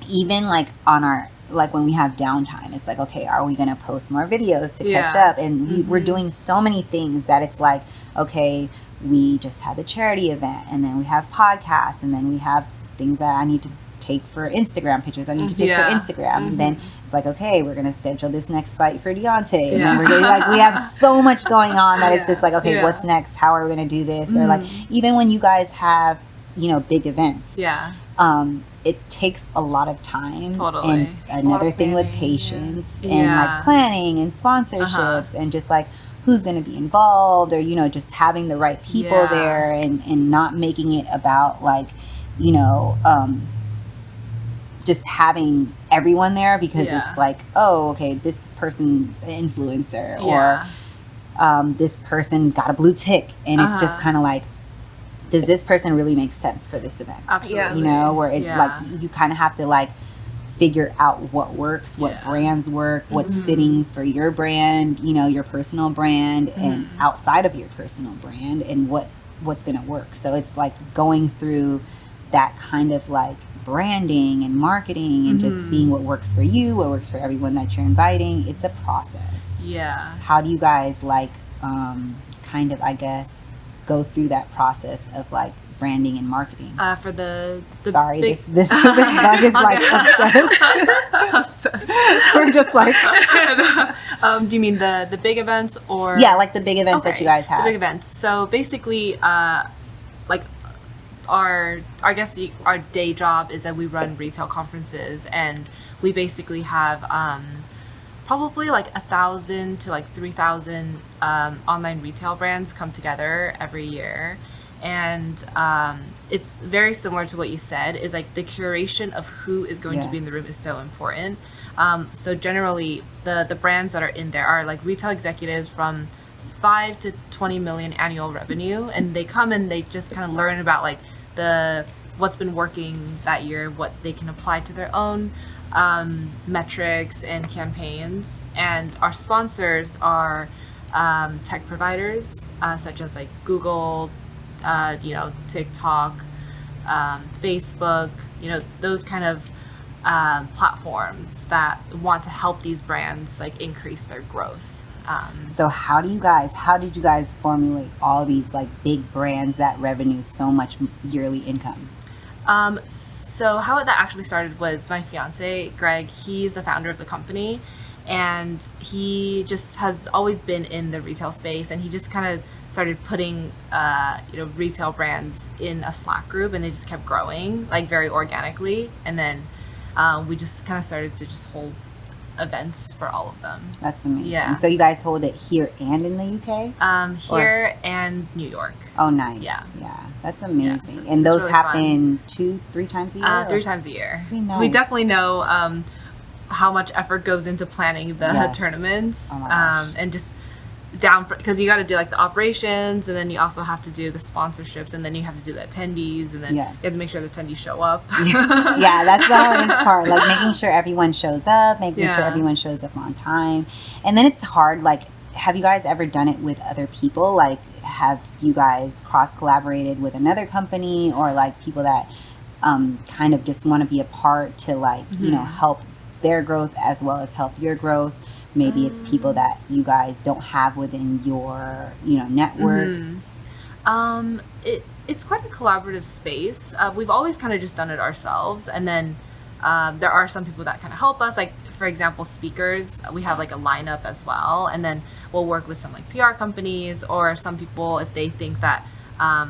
even like on our, like when we have downtime, it's like, okay, are we gonna post more videos to catch Yeah. up? And we're doing so many things that it's like, okay, we just had the charity event, and then we have podcasts, and then we have things that I need to take for Instagram pictures. I need to take Yeah. for Instagram, and then it's like, okay, we're gonna schedule this next fight for Deontay, and Yeah. then we're gonna, like, we have so much going on that it's just like, okay, Yeah. what's next? How are we gonna do this? Or like, even when you guys have, you know, big events, Yeah. it takes a lot of time. Totally. And another of thing with planning, patience and Yeah. like planning and sponsorships and just like who's going to be involved, or, you know, just having the right people Yeah. there, and not making it about like, you know, just having everyone there because Yeah. it's like, oh, okay, this person's an influencer, Yeah. or this person got a blue tick, and it's just kind of like, does this person really make sense for this event? Absolutely. You know, where it Yeah. like, you kind of have to like figure out what works, what Yeah. brands work, what's fitting for your brand, you know, your personal brand, and outside of your personal brand, and what's going to work. So it's like going through that kind of like branding and marketing, and just seeing what works for you, what works for everyone that you're inviting. It's a process. Yeah. How do you guys like kind of, I guess, go through that process of like branding and marketing? For the Sorry, big, this bug is like obsessed. We're just like, do you mean the big events, or yeah, like the big events that you guys have. The big events. So basically, like our day job is that we run retail conferences, and we basically have probably like 1,000 to like 3,000 online retail brands come together every year. and it's very similar to what you said, is like the curation of who is going to be in the room is so important. So generally the brands that are in there are like retail executives from 5 to 20 million annual revenue, and they come and they just kind of learn about like what's been working that year, what they can apply to their own metrics and campaigns. And our sponsors are tech providers such as like Google, TikTok, Facebook, those kind of platforms that want to help these brands like increase their growth. So how did you guys formulate all these like big brands that revenue so much yearly income? So how that actually started was my fiance, Greg. He's the founder of the company, and he just has always been in the retail space, and he just kind of started putting retail brands in a Slack group, and it just kept growing like very organically. And then we just kind of started to just hold events for all of them. That's amazing. Yeah. So you guys hold it here and in the UK? Here and New York. Oh, nice. Yeah. That's amazing. Yeah, so and those really happen 2-3 times a year? 3 times a year. Pretty nice. We definitely know how much effort goes into planning the tournaments. Oh my gosh. And just because you got to do like the operations, and then you also have to do the sponsorships, and then you have to do the attendees, and then you have to make sure the attendees show up. Yeah, that's the hardest part, like making sure everyone shows up, making sure everyone shows up on time. And then it's hard, like, have you guys ever done it with other people? Like, have you guys cross collaborated with another company, or like people that kind of just want to be a part to like help their growth as well as help your growth? Maybe it's people that you guys don't have within your, network. It's quite a collaborative space. We've always kind of just done it ourselves, and then there are some people that kind of help us. Like, for example, speakers. We have like a lineup as well, and then we'll work with some like PR companies, or some people if they think that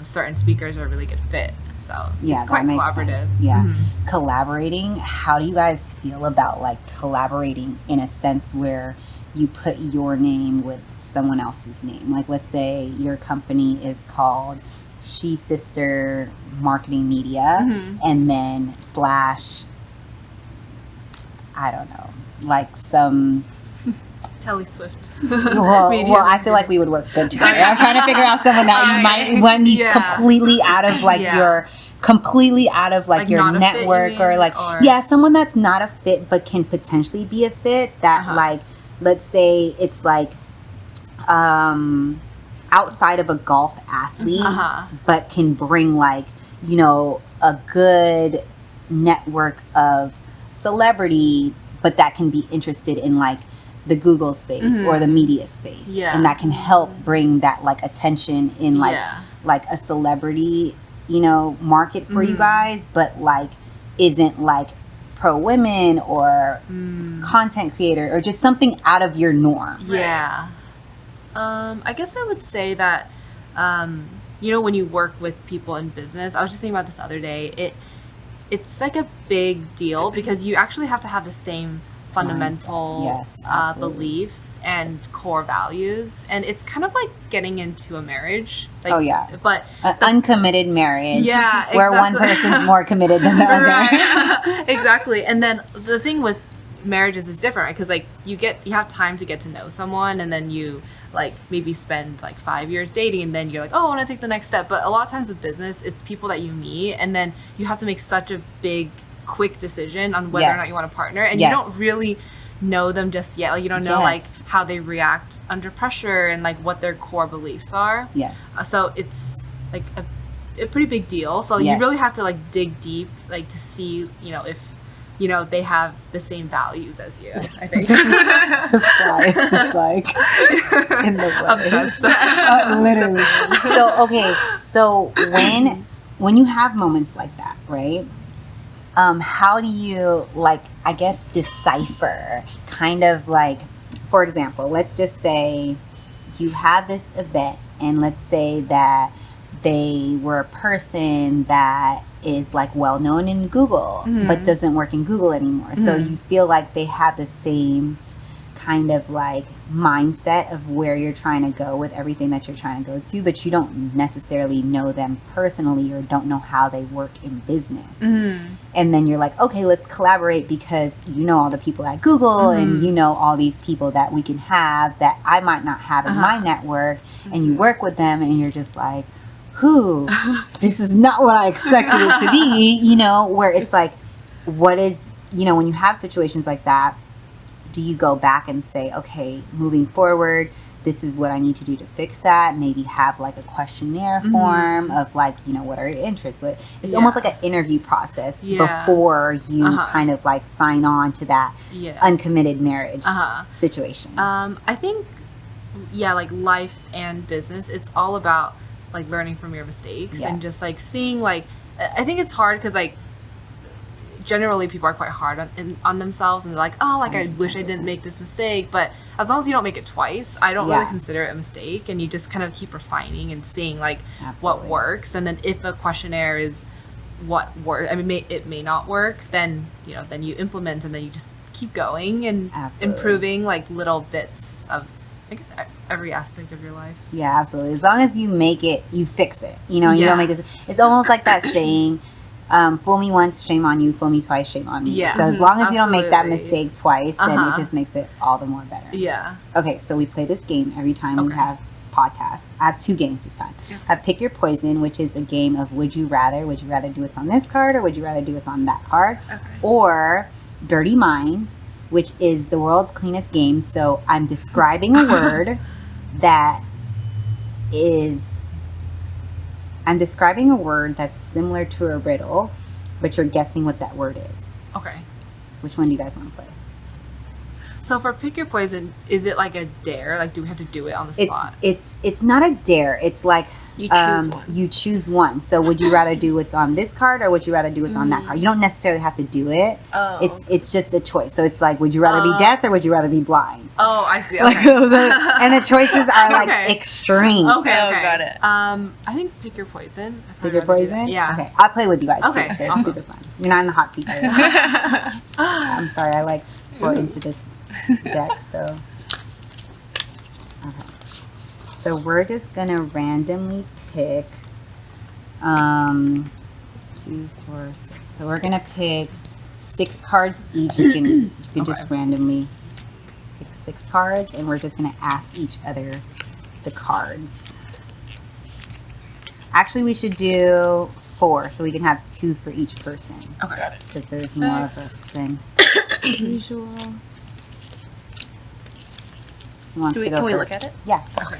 certain speakers are a really good fit. So it's quite collaborative. Sense. Yeah. Collaborating. How do you guys feel about like collaborating in a sense where you put your name with someone else's name? Like, let's say your company is called Shee Sister Marketing Media, and then / I don't know, like some Telli Swift. Well, I feel like we would work good together. I'm trying to figure out someone that you might want me completely out of like your your network, or someone that's not a fit but can potentially be a fit. That like, let's say it's like outside of a golf athlete, but can bring like a good network of celebrity, but that can be interested in like the Google space or the media space, and that can help bring that like attention in like a celebrity market for you guys, but like isn't like pro women or content creator or just something out of your norm. I guess I would say that when you work with people in business, I was just thinking about this the other day, it's like a big deal because you actually have to have the same fundamental beliefs and core values, and it's kind of like getting into a marriage, like, but uncommitted marriage, exactly. where one person's more committed than the other. Exactly. And then the thing with marriages is different, right? Because like you have time to get to know someone, and then you like maybe spend like 5 years dating, and then you're like, oh, I want to take the next step. But a lot of times with business, it's people that you meet, and then you have to make such a big quick decision on whether or not you want a partner, and you don't really know them just yet. Like you don't know like how they react under pressure and like what their core beliefs are. So it's like a pretty big deal. So you really have to like dig deep, like to see if they have the same values as you. I think this guy is just like in the way. Obsessed. Literally. So when you have moments like that, right? How do you, like, I guess, decipher kind of like, for example, let's just say you have this event, and let's say that they were a person that is like well known in Google, but doesn't work in Google anymore. So you feel like they have the same kind of like mindset of where you're trying to go with everything that you're trying to go to, but you don't necessarily know them personally or don't know how they work in business. And then you're like, okay, let's collaborate because you know all the people at Google and you know all these people that we can have that I might not have in my network, and you work with them and you're just like, who? This is not what I expected it to be, you know, where it's like, what is, you know, when you have situations like that, do you go back and say, okay, moving forward, this is what I need to do to fix that? Maybe have like a questionnaire form of like, you know, what are your interests? It's almost like an interview process before you kind of like sign on to that uncommitted marriage situation. I think, like life and business, it's all about like learning from your mistakes and just like seeing like, I think it's hard because like, generally people are quite hard on themselves and they're like, oh, like I wish I didn't make this mistake, but as long as you don't make it twice, I don't really consider it a mistake, and you just kind of keep refining and seeing like what works. And then if a questionnaire is what works, I mean it may not work, then you know, then you implement, and then you just keep going and improving like little bits of, I guess, every aspect of your life. Yeah, absolutely. As long as you make it, you fix it, you know. You don't make this, it's almost like that saying, fool me once, shame on you. Fool me twice, shame on me. So as long as you don't make that mistake twice, then it just makes it all the more better. Okay, so we play this game every time we have podcasts. I have 2 games this time. I have Pick Your Poison, which is a game of would you rather. Would you rather do what's on this card, or would you rather do what's on that card? Or Dirty Minds, which is the world's cleanest game. So I'm describing a word that is... I'm describing a word that's similar to a riddle, but you're guessing what that word is. Okay. Which one do you guys want to play? So for Pick Your Poison, is it like a dare? Like, do we have to do it on the spot? It's not a dare. It's like you choose one. You choose one. So would you rather do what's on this card, or would you rather do what's on that card? You don't necessarily have to do it. It's just a choice. So it's like, would you rather be deaf or would you rather be blind? Oh, I see. Okay. Like and the choices are like extreme. Okay. Got it. I think Pick Your Poison. Pick Your Poison? Yeah. Okay. I'll play with you guys too. So it's Awesome. super fun. You're not in the hot seat. I'm sorry. I like tore into this deck. So okay. So we're just gonna randomly pick 2, 4, 6. So we're gonna pick 6 cards each. You can just randomly pick 6 cards, and we're just gonna ask each other the cards. Actually, we should do 4 so we can have 2 for each person. Okay, got it. Because there's more of us than usual. Who wants to go can we first? look at it? Yeah. Okay.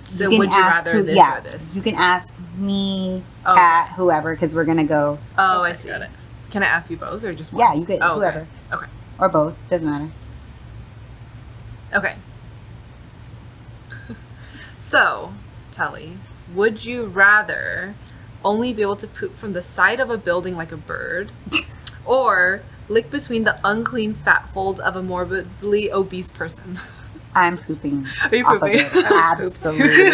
So would you rather this or this? You can ask me, Kat, whoever, because we're gonna go. Oh, I see. Got it. Can I ask you both or just one? Yeah, you could. Oh, whoever. Okay. Or both. Doesn't matter. Okay. So, Telli, would you rather only be able to poop from the side of a building like a bird, or lick between the unclean fat folds of a morbidly obese person? I'm pooping. Are you off pooping? Of it. Absolutely.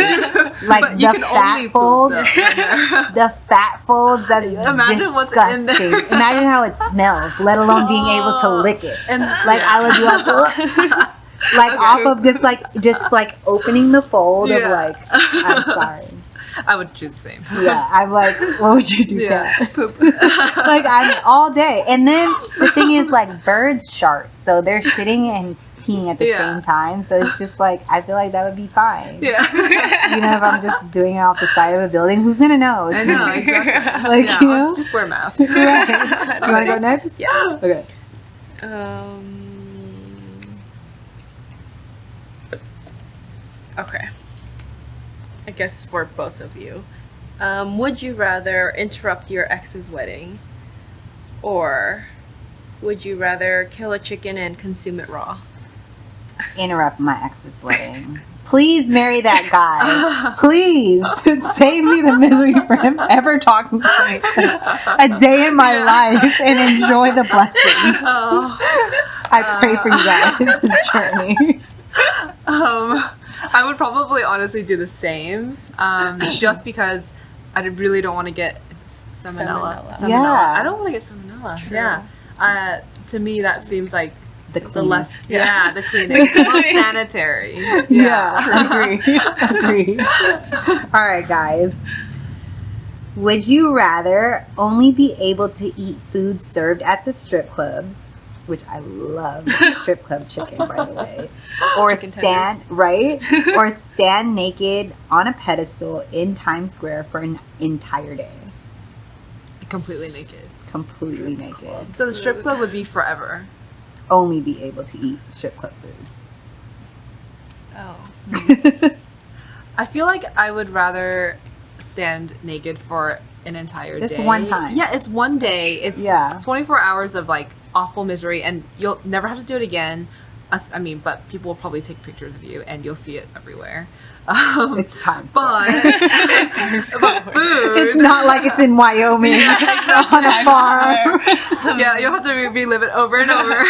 Like But you the can fat only poop, folds. though. The fat folds. That's Imagine what's in disgusting. there. Imagine how it smells. Let alone being able to lick it. And Like I would be like, ugh. Like off of just like opening the fold of like. I'm sorry. I would choose the same. Yeah, I'm like, what would you do? Kat? Poop. Like I'm all day, and then the thing is, like birds shart, so they're shitting and peeing at the same time. So it's just like I feel like that would be fine. Yeah. You know, if I'm just doing it off the side of a building, who's gonna know? I know, exactly. Like Yeah, you know, just wear a mask. right. Do you want to go next? Yeah. Okay. Okay. I guess for both of you. Would you rather interrupt your ex's wedding, or would you rather kill a chicken and consume it raw? Interrupt my ex's wedding. Please marry that guy. Please save me the misery for him ever talking to me a day in my life and enjoy the blessings. I pray for you guys this journey. I would probably honestly do the same, just because I really don't want to get salmonella. Salmonella. Yeah. I don't want to get salmonella. True. Yeah. To me, that seems like The the cleanest. less, the cleanest, the most sanitary. Agree. All right, guys. Would you rather only be able to eat food served at the strip clubs, which I love strip club chicken, by the way, or Chicken stand or stand naked on a pedestal in Times Square for an entire day, Completely naked. completely naked, So the strip club would be forever. only be able to eat strip club Oh. food? I feel like I would rather stand naked for an entire Just day. one time. Yeah, it's one day. It's Yeah. 24 hours of like awful misery, and you'll never have to do it again. But people will probably take pictures of you, and you'll see it everywhere. It's Times Square. But It's Times Square. food. It's not like it's in Wyoming on a farm. Yeah, you'll have to relive it over and over.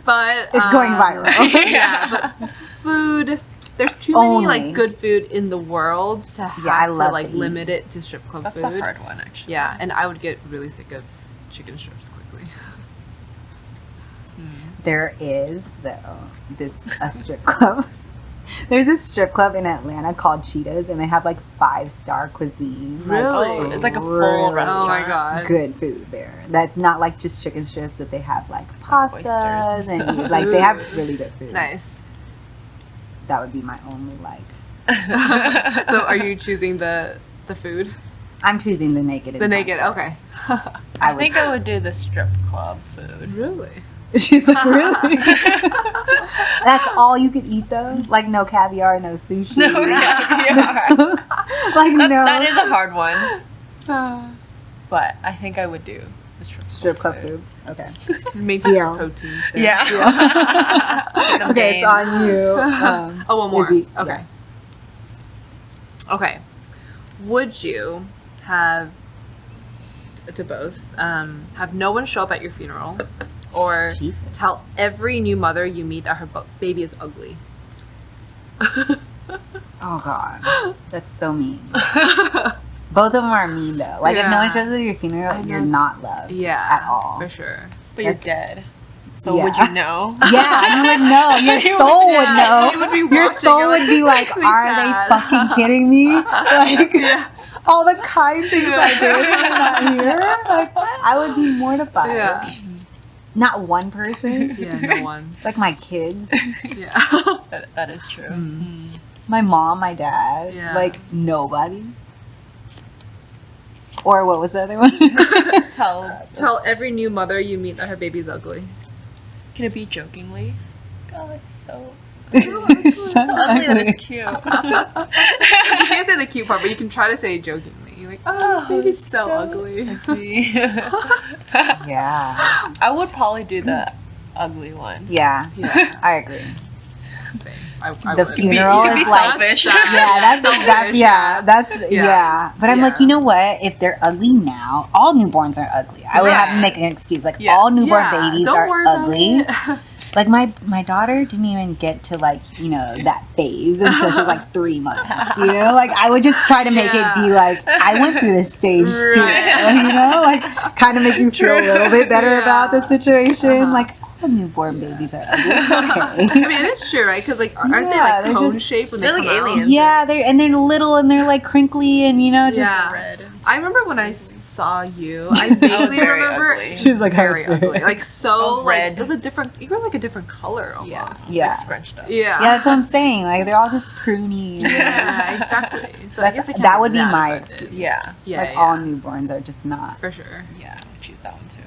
But It's going viral. Yeah, but food. There's too many Only. like good food in the world to have I to love like to eat. limit it to strip club That's food. a hard one, actually. Yeah, and I would get really sick of chicken strips quickly. There is a strip club. There's a strip club in Atlanta called Cheetahs, and they have like 5-star cuisine. Really? It's like a full really restaurant. Oh my god. Good food there. That's not like just chicken strips. That they have like Oysters pastas and and stuff. like they have really good food. Nice. That would be my only like. So are you choosing the food? I'm choosing the naked. in The Times naked. Square. Okay. I think I would do the strip club food. Really? She's like, really? That's all you could eat though? Like no caviar, no sushi. No, yeah. Like no. That is a hard one. But I think I would do the strip club food. Okay. Maintain Yeah. your protein. there. Yeah. Okay, it's on you. Oh, one more. Izzy. Okay. Okay. Would you have to both have no one show up at your funeral, or Jesus. tell every new mother you meet that her baby is ugly? Oh god, that's so mean. Both of them are mean though. Like if no one Yeah. shows up at your funeral, I you're know. not loved Yeah, at all. for sure. But you're That's- dead. So Yeah. would you know? Yeah, you would know. Your soul would know. You would be Your watching, soul you're would like, be "This like, makes me are sad." they fucking kidding me? Like Yeah. all the kind things I did when I'm not here. Like I would be mortified. Yeah. Not one person. Yeah, no one. Like my kids, Yeah. That is true. my mom, my dad. Yeah. Like nobody. Or what was the other one? Tell every new mother you meet that her baby's ugly. Can it be jokingly? God, it's so So ugly that it's cute. You can't say the cute part, but you can try to say it jokingly. You're like, oh, baby's so ugly. Yeah. I would probably do the ugly one. Yeah. Yeah. I agree. Same. I The would. funeral You can is be like selfish. yeah, that's Yeah. But I'm like, Yeah. you know what? If they're ugly now, all newborns are ugly. I would have to Yeah. make an excuse. Like Yeah. all newborn Yeah, babies don't are worry about ugly. it. Like my daughter didn't even get to like, you know, that phase until she was like 3 months. You know? Like I would just try to make it be like I went through this stage too. Right. You know? Like kind of make you feel a little bit better Yeah. about the situation. Uh-huh. Like all newborn babies are ugly. It's okay. I mean, it's true, right? Because like, aren't Yeah, they like they're cone just- shaped when they they're come like out? aliens. Yeah, they're little and they're like crinkly and you know just Yeah. Red. I remember when I saw you, I vaguely very remember ugly. She's like, I was very very ugly, like so I was like, red. it was a different. You were like a different color almost. Yeah. Yeah. Like scrunched up. Yeah. Yeah, that's what I'm saying. Like they're all just pruny. Yeah, exactly. So I That's- guess I can't that be would be that my offended. excuse. Yeah. Yeah, Like yeah, all newborns are just not for sure. Yeah, I would choose that one too.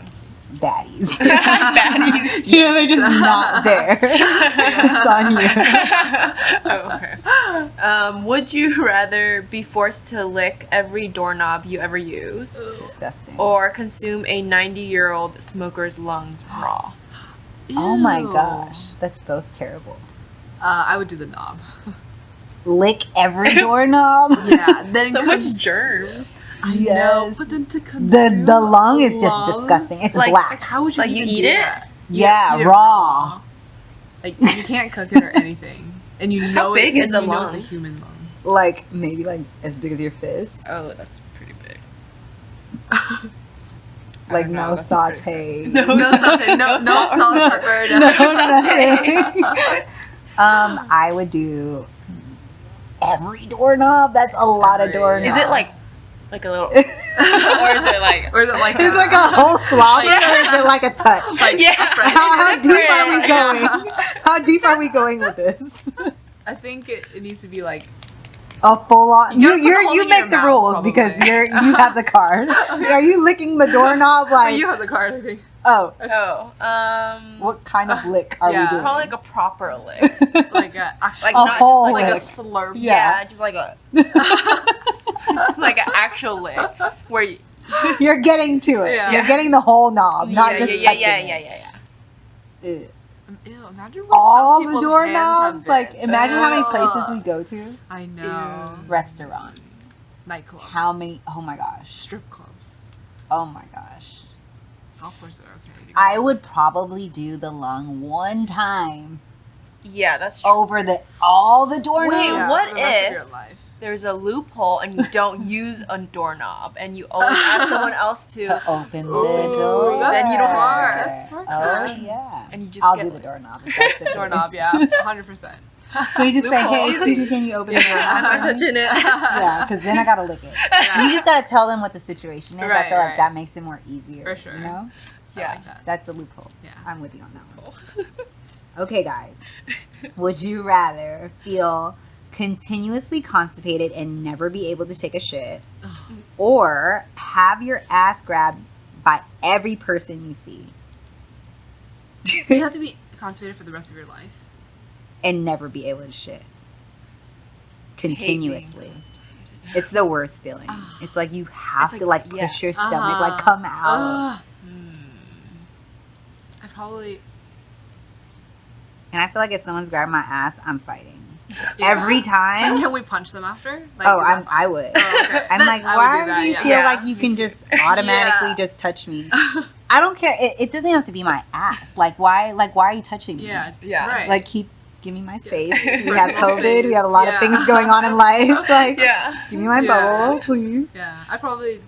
baddies. Baddies. Yeah, they're just not there. It's on you. Oh, okay. Would you rather be forced to lick every doorknob you ever use, Disgusting. or consume a 90-year-old smoker's lungs raw? Oh my Ew. gosh, that's both terrible. I would do the knob. Lick every doorknob. Yeah. Then So much germs. I know, Yes. but then to The consume lung is just lung, disgusting. It's Like- black. How would you Like, you even eat do it? that? Yeah, eat it raw. Like you can't cook it or anything, and you know big it, is a you know lung? it's a human lung. Like maybe like as big as your fist. Oh, that's pretty big. Like don't know, no that's saute. No something. No salt, pepper. No, nothing. I would do every doorknob. That's a lot of Every- doorknobs. Is it like a little, or is it like? Or is it like It's like a whole swab, or Yeah. is it like a touch? like Yeah. How It's deep are we different. going? How deep are we going with this? I think it needs to be like A full on. You gotta put the whole You thing in make your the mouth, rules probably. because you have the card. Are you licking the doorknob but like? you have the card, I think. Oh, Oh, what kind of lick are we Yeah. doing? probably like a proper lick. Like a Like A not whole just like like lick. a slurp. yeah, just like a just like an actual lick where you, You're getting to it. Yeah. You're getting the whole knob, not yeah, just yeah, touching yeah, it. yeah, yeah, yeah. Ew. Ew, imagine where All some the people's hands have doorknobs. been. Like, imagine how many Ugh. places we go to. I know. Restaurants. Nightclubs. How many? Oh my gosh. Strip clubs. Oh my gosh. Golf courses are also pretty I gross. would probably do the lung one time Yeah, that's true. over all the doorknobs. Wait, Yeah, what for the rest of if- your life. There's a loophole and you don't use a doorknob and you always ask someone else To open the Ooh, door. that's Then you don't smart. have to. That's smart. Oh yeah. And you just I'll get do the like- doorknob. If that's the case. Doorknob, yeah, 100%. So you just say, "Hey, Loophole. excuse me, can you open the I'm not doorknob?" touching it. Yeah, because then I gotta lick it. You just gotta tell them what the situation is. I Right, feel like right. that makes it more easier. For sure. You know, I Yeah. like that. that's the loophole. Yeah. I'm with you on that one. Okay, guys. Would you rather feel continuously constipated and never be able to take a shit, or have your ass grabbed by every person you see You have to be constipated for the rest of your life. and never be able to shit Hate being continuously? constipated. It's the worst feeling. It's like you have It's to like- like yeah. push your stomach, like come out. I probably And I feel like if someone's grabbing my ass, I'm fighting. Yeah. Every time. Can we punch them after? Like, Oh, is that I would. Oh, okay. I'm Then like, I would why do that, do you yeah. feel Yeah, like you me can too. just automatically Yeah. just touch me? I don't care. It doesn't have to be my ass. Like why are you touching me? Yeah, Yeah. right. Like give me my space. Yes. We have Personal COVID. We have a space. lot Yeah. of things going on in life. Like Yeah. give me my Yeah. bubble, please. yeah, I'd probably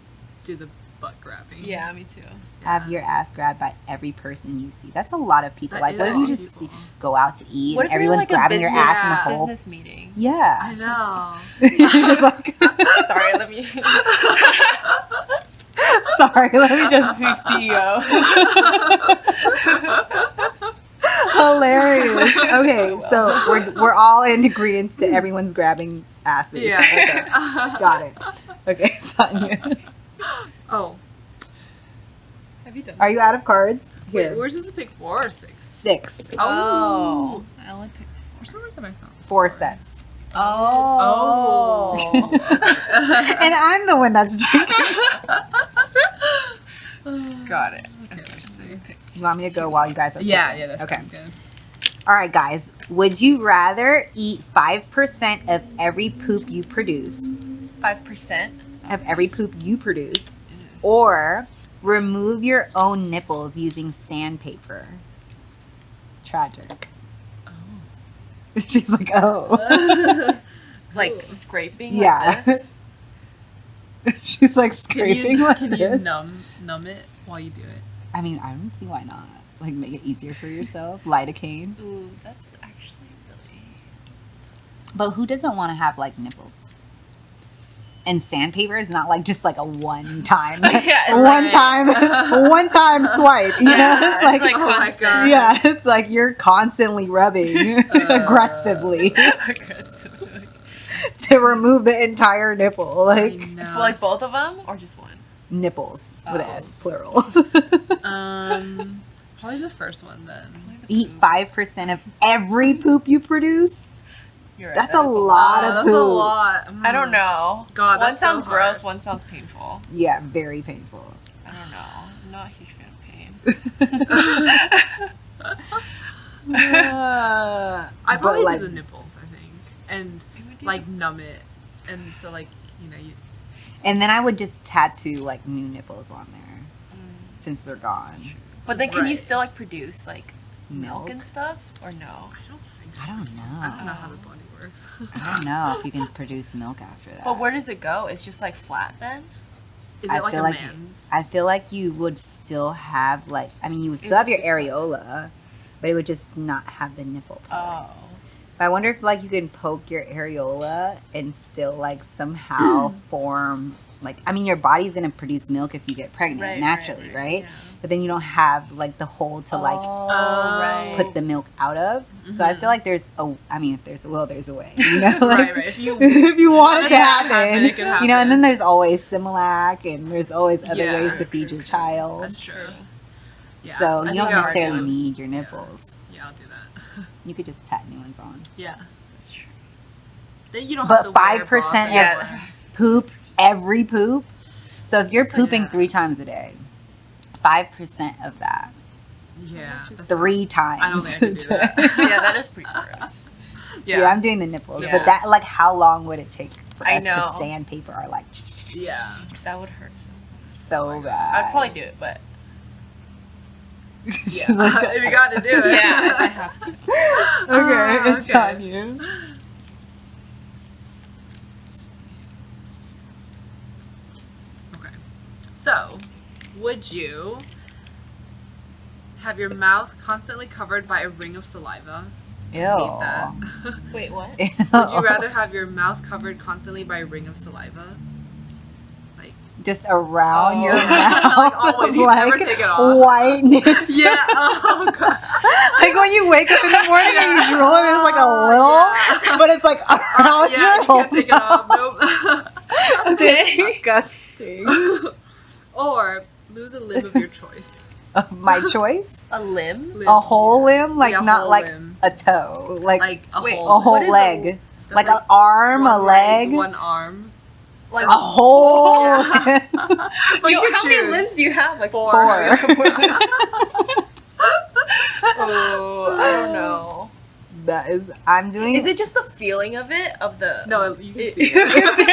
do the butt grabbing. Yeah, me too. Have your ass grabbed by every person you see. That's a lot of people. That Like is what a if you lot of just people. go out to eat What and if you're everyone's like a grabbing your ass in the Yeah. hole? business meeting? I Yeah. know. You're just like Sorry, let me. sorry, let me just CEO. hilarious. Okay, so we're all in agreement to everyone's grabbing asses. Yeah. Okay, got it. Okay, Sonia. Oh, Have you done? Are you out of cards? wait, Here. we're supposed to pick 4 or 6? 6. Oh, I only picked For some reason I thought 4 sets. Oh. And I'm the one that's drinking. Got it. Okay, let's see. You want me to go while you guys are Yeah, picking? yeah, that's okay. good. All right, guys. Would you rather eat 5% of every poop you produce, 5%. of every poop you produce, or remove your own nipples using sandpaper? Tragic. Oh. She's like, oh. Like scraping Yeah. like this. She's like Can scraping you, like can this. you numb it while you do it? I mean, I don't see why not. Like, make it easier for yourself. Lidocaine. Ooh, that's actually really. But who doesn't want to have, like, nipples? And sandpaper is not, like, just, like, a one-time. Yeah, it's one-time swipe. You know? Yeah, It's like, it's like oh my constant. God. yeah, it's like you're constantly rubbing aggressively Aggressively. to remove the entire nipple. I Like, know. Like both of them or just one? nipples with Oh. S, plural. Probably the first one then. Eat 5% of every poop you produce? You're right, That's that a is lot of That's poop. a lot. I don't know. God, one that's so sounds gross, hard. one sounds painful. Yeah, very painful. I don't know. I'm not a huge fan of pain. I But, probably like, do the nipples, I think, and I would do like numb it, and so like you. and then I would just tattoo like new nipples on there since they're gone. But then can you Right. still like produce like milk Milk? and stuff or no? I don't think. I So. don't know. I don't know how the body worth. I don't know if you can produce milk after that. But where does it go? It's just like flat then? Is I it like feel a like man's? I feel like you would still have like, I mean, you would It still have would your just be areola, but it would just not have the nipple part. Oh. But I wonder if like you can poke your areola and still like somehow form like, I mean, your body's gonna produce milk if you get pregnant Right, naturally, right, right? yeah. But then you don't have like the hole to like right. put the milk out of. So I feel like there's a, I mean, if there's a will, there's a way. You know, Right, like, right. If you if you want it to happen, it can you know. And then happen. there's always Similac, and there's always other Yeah. ways to feed your child. That's true. Yeah, So I you think don't I already necessarily would. need your nipples. Yeah, I'll do that. You could just tack new ones on. Yeah. That's true. Then you don't have to But wear 5% bras of Yeah. poop, every poop. So if you're That's like pooping that. 3 times a day, 5% of that, Yeah. Just that's 3 not- times. I don't think I can do a that. day. Yeah, that is pretty gross. Yeah. I'm doing the nipples. Yes. But that, like, how long would it take for I us know. to sandpaper our, like, Yeah. That would hurt so. so bad? I'd probably do it, but She's like, if you got to do it. yeah, if I have to. okay, it's okay. on you. Okay. So, would you have your mouth constantly covered by a ring of saliva? Ew. Hate that. Wait, what? Would you rather have your mouth covered constantly by a ring of saliva? Like, just around Oh. your mouth, Like always, you never like take it off. whiteness. yeah. Oh god. Like when you wake up in the morning and you drool and it's like a little, Yeah. but it's like around Yeah, your you whole can't take it off. Nope. Disgusting. Or lose a limb of your choice. My choice? A limb? A whole limb? Like Yeah, a not whole like limb. a toe. Like, Like a Wait, whole, a whole what is leg. That's Like an like arm, a one leg, one arm. Like a whole Yeah. But you how many choose. limbs do you have? Like Four. Oh, I don't know. That is, I'm doing. Is it just the feeling of it? Of the No, you can It- see it.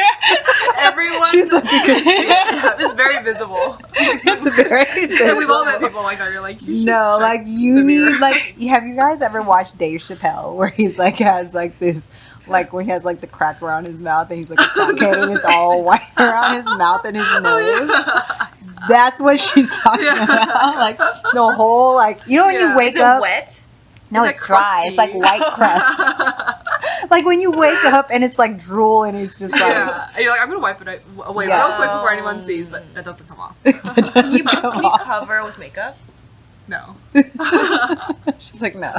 Everyone. She's like, you can see it. Yeah, it's very visible. It's very And we've all met visible. people like that. You're like, you should No, check like the you mirror. need like. Have you guys ever watched Dave Chappelle where he's like has like this, like where he has like the crack around his mouth and he's like a crackhead and it's all white around his mouth and his nose? That's what she's talking Yeah. about. Like the whole like you know when Yeah. you wake Is it up. wet? No, It's it's like dry. It's like crusty. white crust. Like when you wake up and it's like drool and it's just like. Yeah, and you're like, I'm gonna wipe it away Yeah. real quick before anyone sees, but that doesn't come off. It doesn't Can you come cover with makeup? No. She's like, no.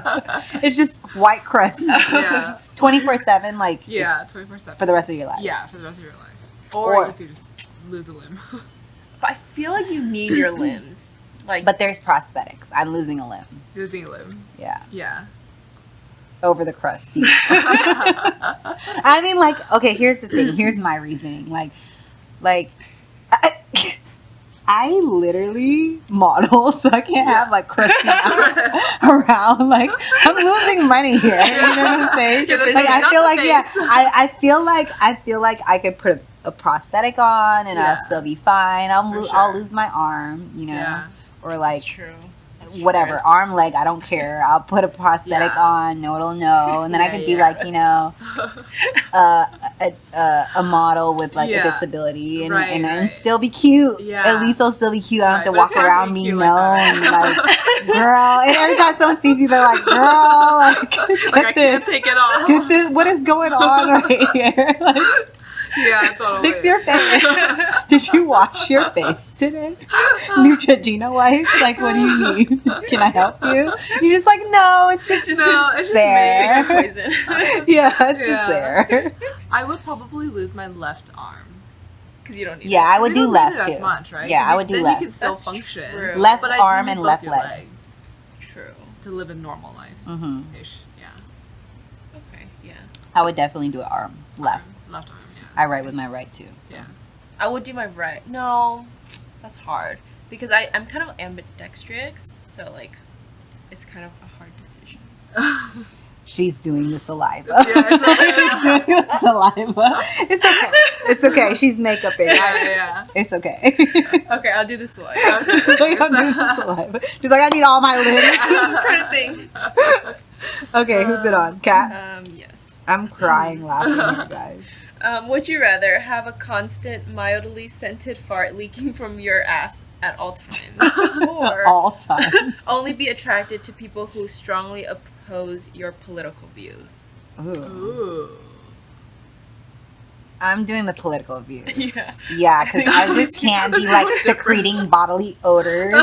It's just white crust. Yeah. 24/7, like Yeah, 24/7. for the rest of your life. Yeah, for the rest of your life. Or you could just lose a limb. But I feel like you need your limbs. Like, But there's prosthetics. I'm losing a limb. Losing a limb. Yeah. Yeah. Over the crust. I mean, like, okay, here's the thing. Here's my reasoning. Like, I literally model, so I can't have like crusty mouth around. Like, I'm losing money here. You know what I'm saying? Yeah, that's Like, not I feel the like, yeah, face. I feel like I could put a prosthetic on and Yeah. I'll still be fine. For I'll sure. lose my arm, you know, Yeah. or like that's true. whatever, arm, leg, I don't care. I'll put a prosthetic Yeah. on, no it'll know, and then I Yeah, could be yeah. like, you know, a model with like Yeah. a disability and, Right, and right. still be cute. Yeah. At least I'll still be cute. I don't have Right, to but walk it's hard to around be being cute known like that. like, girl. And every time someone sees you, they're like, girl, like, get Like, I can't this. take it off. Get this. What is going on right here? Like, Yeah, totally. fix your face. Did you wash your face today? Neutrogena wipes? Like, what do you need? Can I help you? You're just like, no, it's just, No, it's just there. me. Poison. Yeah, it's just Yeah. there. I would probably lose my left arm. Because you don't need Yeah, I would You do don't need left it too. as much, right? Yeah, 'Cause I would do then left. You can still That's function. true. Left But I arm need and both left your leg. legs True. to live a normal life. Hmm Ish. Yeah. Okay, yeah. I would definitely do an arm. Left. Left arm. Yeah. I write with my right too. So. Yeah. I would do my right. No, that's hard. Because I'm kind of ambidextrous, so like, it's kind of a hard decision. She's doing the saliva. Yeah, it's She's doing the saliva. It's okay. It's okay. She's makeup in. yeah. It's okay. Okay, I'll do this one. She's like, I'm doing the saliva. She's like, I need all my limbs. I'm trying to think. Okay, who's it on? Kat? Yes. I'm crying laughing here, guys. Would you rather have a constant, mildly scented fart leaking from your ass at all times, or All times. only be attracted to people who strongly oppose your political views? Ooh. Ooh. I'm doing the political views. Yeah. Yeah, because I just can't be like secreting bodily odors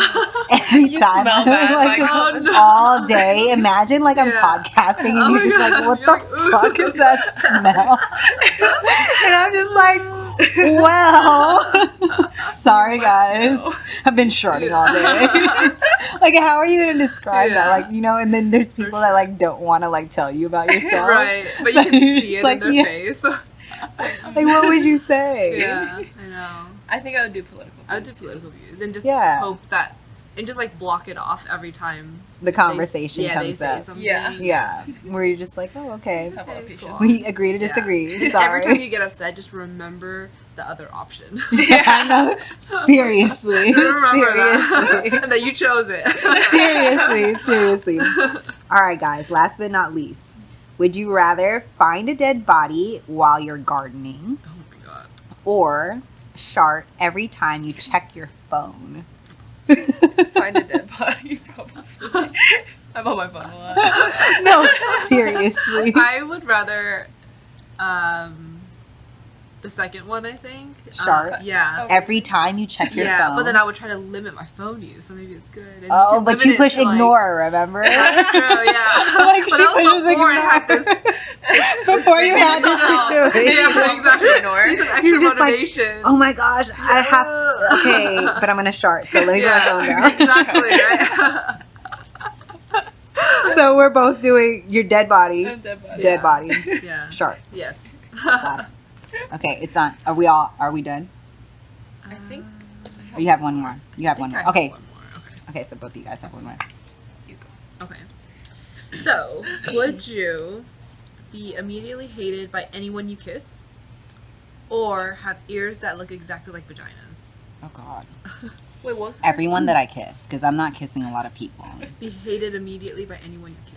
every You time. smell I'm, bad, like, like, oh, no. all day. Imagine like I'm Yeah. podcasting and Oh you're my just God. like, what You're the like, ooh. fuck is that smell? And I'm just like, well, sorry guys. know. I've been shorting all day. Like, how are you going to describe that? Yeah. Like, you know, and then there's people that like don't want to like tell you about yourself. Right, but you But can you're see just it like, in their yeah. face. Like, what would you say? Yeah, I know. I think I would do political views. I would do political views and just Yeah. hope that, and just like block it off every time The conversation they comes say up. something. Yeah, where you're just like, oh, okay. Just have a lot of Okay, patience. cool. We agree to Yeah. disagree. Every Sorry. time you get upset, just remember the other option. I know. Seriously. Remember Seriously. that. And that you chose it. Seriously. All right, guys. Last but not least, would you rather find a dead body while you're gardening Oh my god. or shart every time you check your phone? Find a dead body, probably. I'm on my phone a lot. No, seriously. I would rather the second one, I think. Shart? Yeah. Every time you check your Yeah, phone. but then I would try to limit my phone use, so maybe it's good. And Oh, can but limit you it push to, like- ignore, remember? That's true, yeah. Like, But she that was pushes before I ignore. had this. Before you had this somehow- situation. Yeah, exactly. Ignore. Need some extra You're just like, motivation. oh my gosh, I have. Okay, but I'm gonna shart, so let me put my phone down. Exactly, right? So we're both doing your dead body, Dead body. dead body, Yeah. shart. Yes. Got it. Okay, it's on. Are we done? I think. Or you have one more? You have one more. Okay. One more. Okay. Okay, so both of you guys have one more. You go. Okay. So, would you be immediately hated by anyone you kiss, or have ears that look exactly like vaginas? Oh God. Wait, what was the Everyone that I kiss, because I'm not kissing a lot of people. Be hated immediately by anyone you kiss.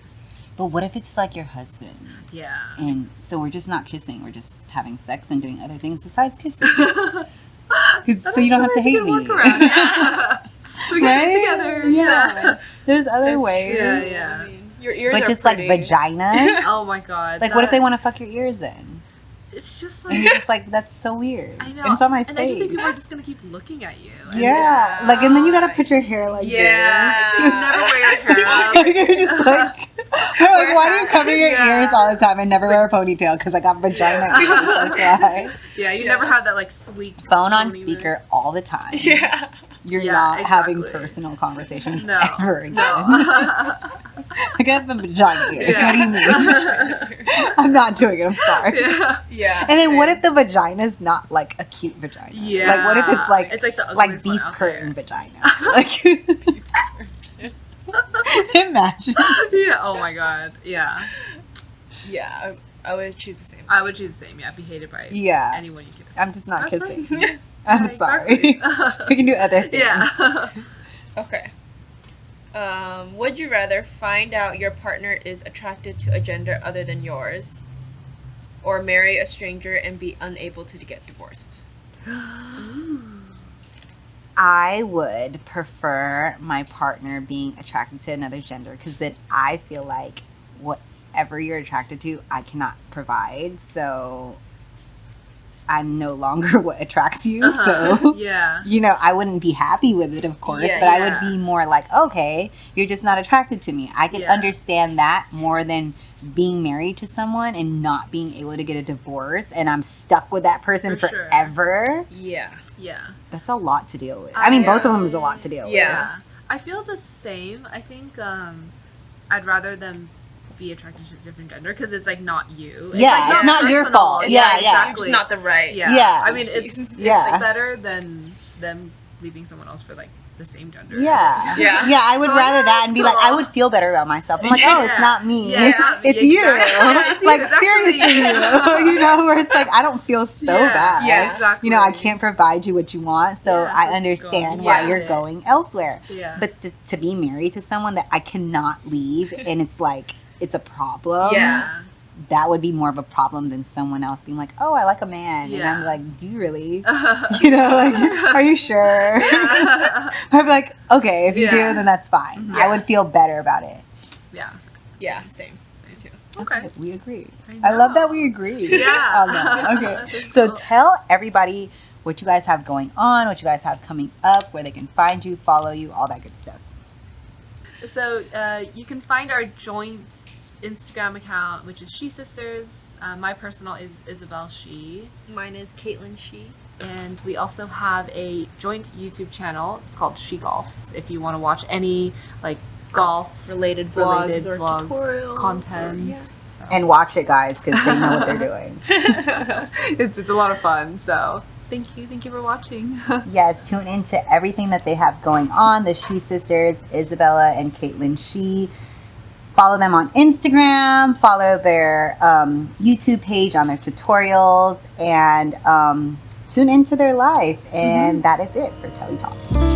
But what if it's like your husband? Yeah. And so we're just not kissing, we're just having sex and doing other things besides kissing. 'Cause- so you don't have to hate me. Yeah. So we can stay together. Yeah. There's other That's ways. true. Yeah, I yeah. mean, your ears But are just pretty. like vaginas? Oh my god. Like, what if they that- want to fuck your ears then? It's just And like you're just like, that's so weird. I know. And it's on my and I just think face. people are just gonna keep looking at you. And Yeah. it's just Like, and then you gotta like- put your hair like Yeah. this. You never wear your hair up. Like, you're just like, they're like, why do you cover your Yeah. ears all the time and never wear a ponytail? Because I got vagina ears. That's why. Yeah, you Yeah. never have that like sleek Phone on pony speaker all the time. Yeah. You're Yeah, not having exactly. personal conversations No. ever again. No. I got the vagina ears. Yeah. What do you mean? I'm not doing it. I'm sorry. Yeah. Yeah. And then what same. if the vagina's not like a cute vagina? Yeah. Like what if it's like the like ugliest one beef out curtain there. vagina? Like imagine. Yeah. Oh my god. Yeah. Yeah, I would choose the same. I would choose the same. Yeah. Be hated by Yeah. anyone you kiss. I'm just not That's kissing. fine. I'm Yeah, sorry. exactly. We can do other things. Yeah. Okay. Would you rather find out your partner is attracted to a gender other than yours, or marry a stranger and be unable to get divorced? I would prefer my partner being attracted to another gender because then I feel like whatever you're attracted to, I cannot provide. So I'm no longer what attracts you. Uh-huh. So, Yeah. you know, I wouldn't be happy with it, of course, Yeah, but I yeah. would be more like, okay, you're just not attracted to me. I could Yeah. understand that more than being married to someone and not being able to get a divorce and I'm stuck with that person For sure. forever. Yeah. Yeah. That's a lot to deal with. I mean, both of them is a lot to deal with. Yeah. I feel the same. I think I'd rather them be attracted to a different gender because it's like not you. Yeah, it's not your personal. fault. Yeah, yeah. You're exactly. just not the right. Yeah. Yeah. I mean, it's Yeah. like better than them leaving someone else for like the same gender. Yeah. Yeah. Yeah, I would Oh, rather yeah, that and be like, that's I cool. would feel better about myself. I'm like, oh, it's Yeah. not me. Yeah, it's not me. It's you. Exactly. Yeah, it's you. Like, It's actually seriously, you. you know, where it's like, I don't feel so Yeah. bad. Yeah. Exactly. You know, I can't provide you what you want, so Yeah, I so understand go. why Yeah. you're going elsewhere. Yeah. But to be married to someone that I cannot leave and it's like, it's a problem. Yeah. that would be more of a problem than someone else being like, oh, I like a man. And I'm Yeah. like, do you really? You know, like, are you sure? I'd be like, okay, if you do, Yeah. then that's fine. I would feel better about it. Yeah. Yeah, same. Me too. Okay. We agree. I I love know. that we agree. Yeah. On that. Okay. That's So cool. tell everybody what you guys have going on, what you guys have coming up, where they can find you, follow you, all that good stuff. So you can find our joint Instagram account, which is Shee Sisters. My personal is Isabel Shee. Mine is Caitlin Shee. And we also have a joint YouTube channel. It's called She Golfs. If you want to watch any like golf Related related vlogs or vlogs, tutorials. content. Or, yeah. So. And watch it, guys, because they know what they're doing. It's a lot of fun. So thank you for watching. Yes, tune into everything that they have going on. The Shee Sisters, Isabella and Caitlin Shee. Follow them on Instagram. Follow their YouTube page on their tutorials. And tune into their life. And that is it for Telli Talks.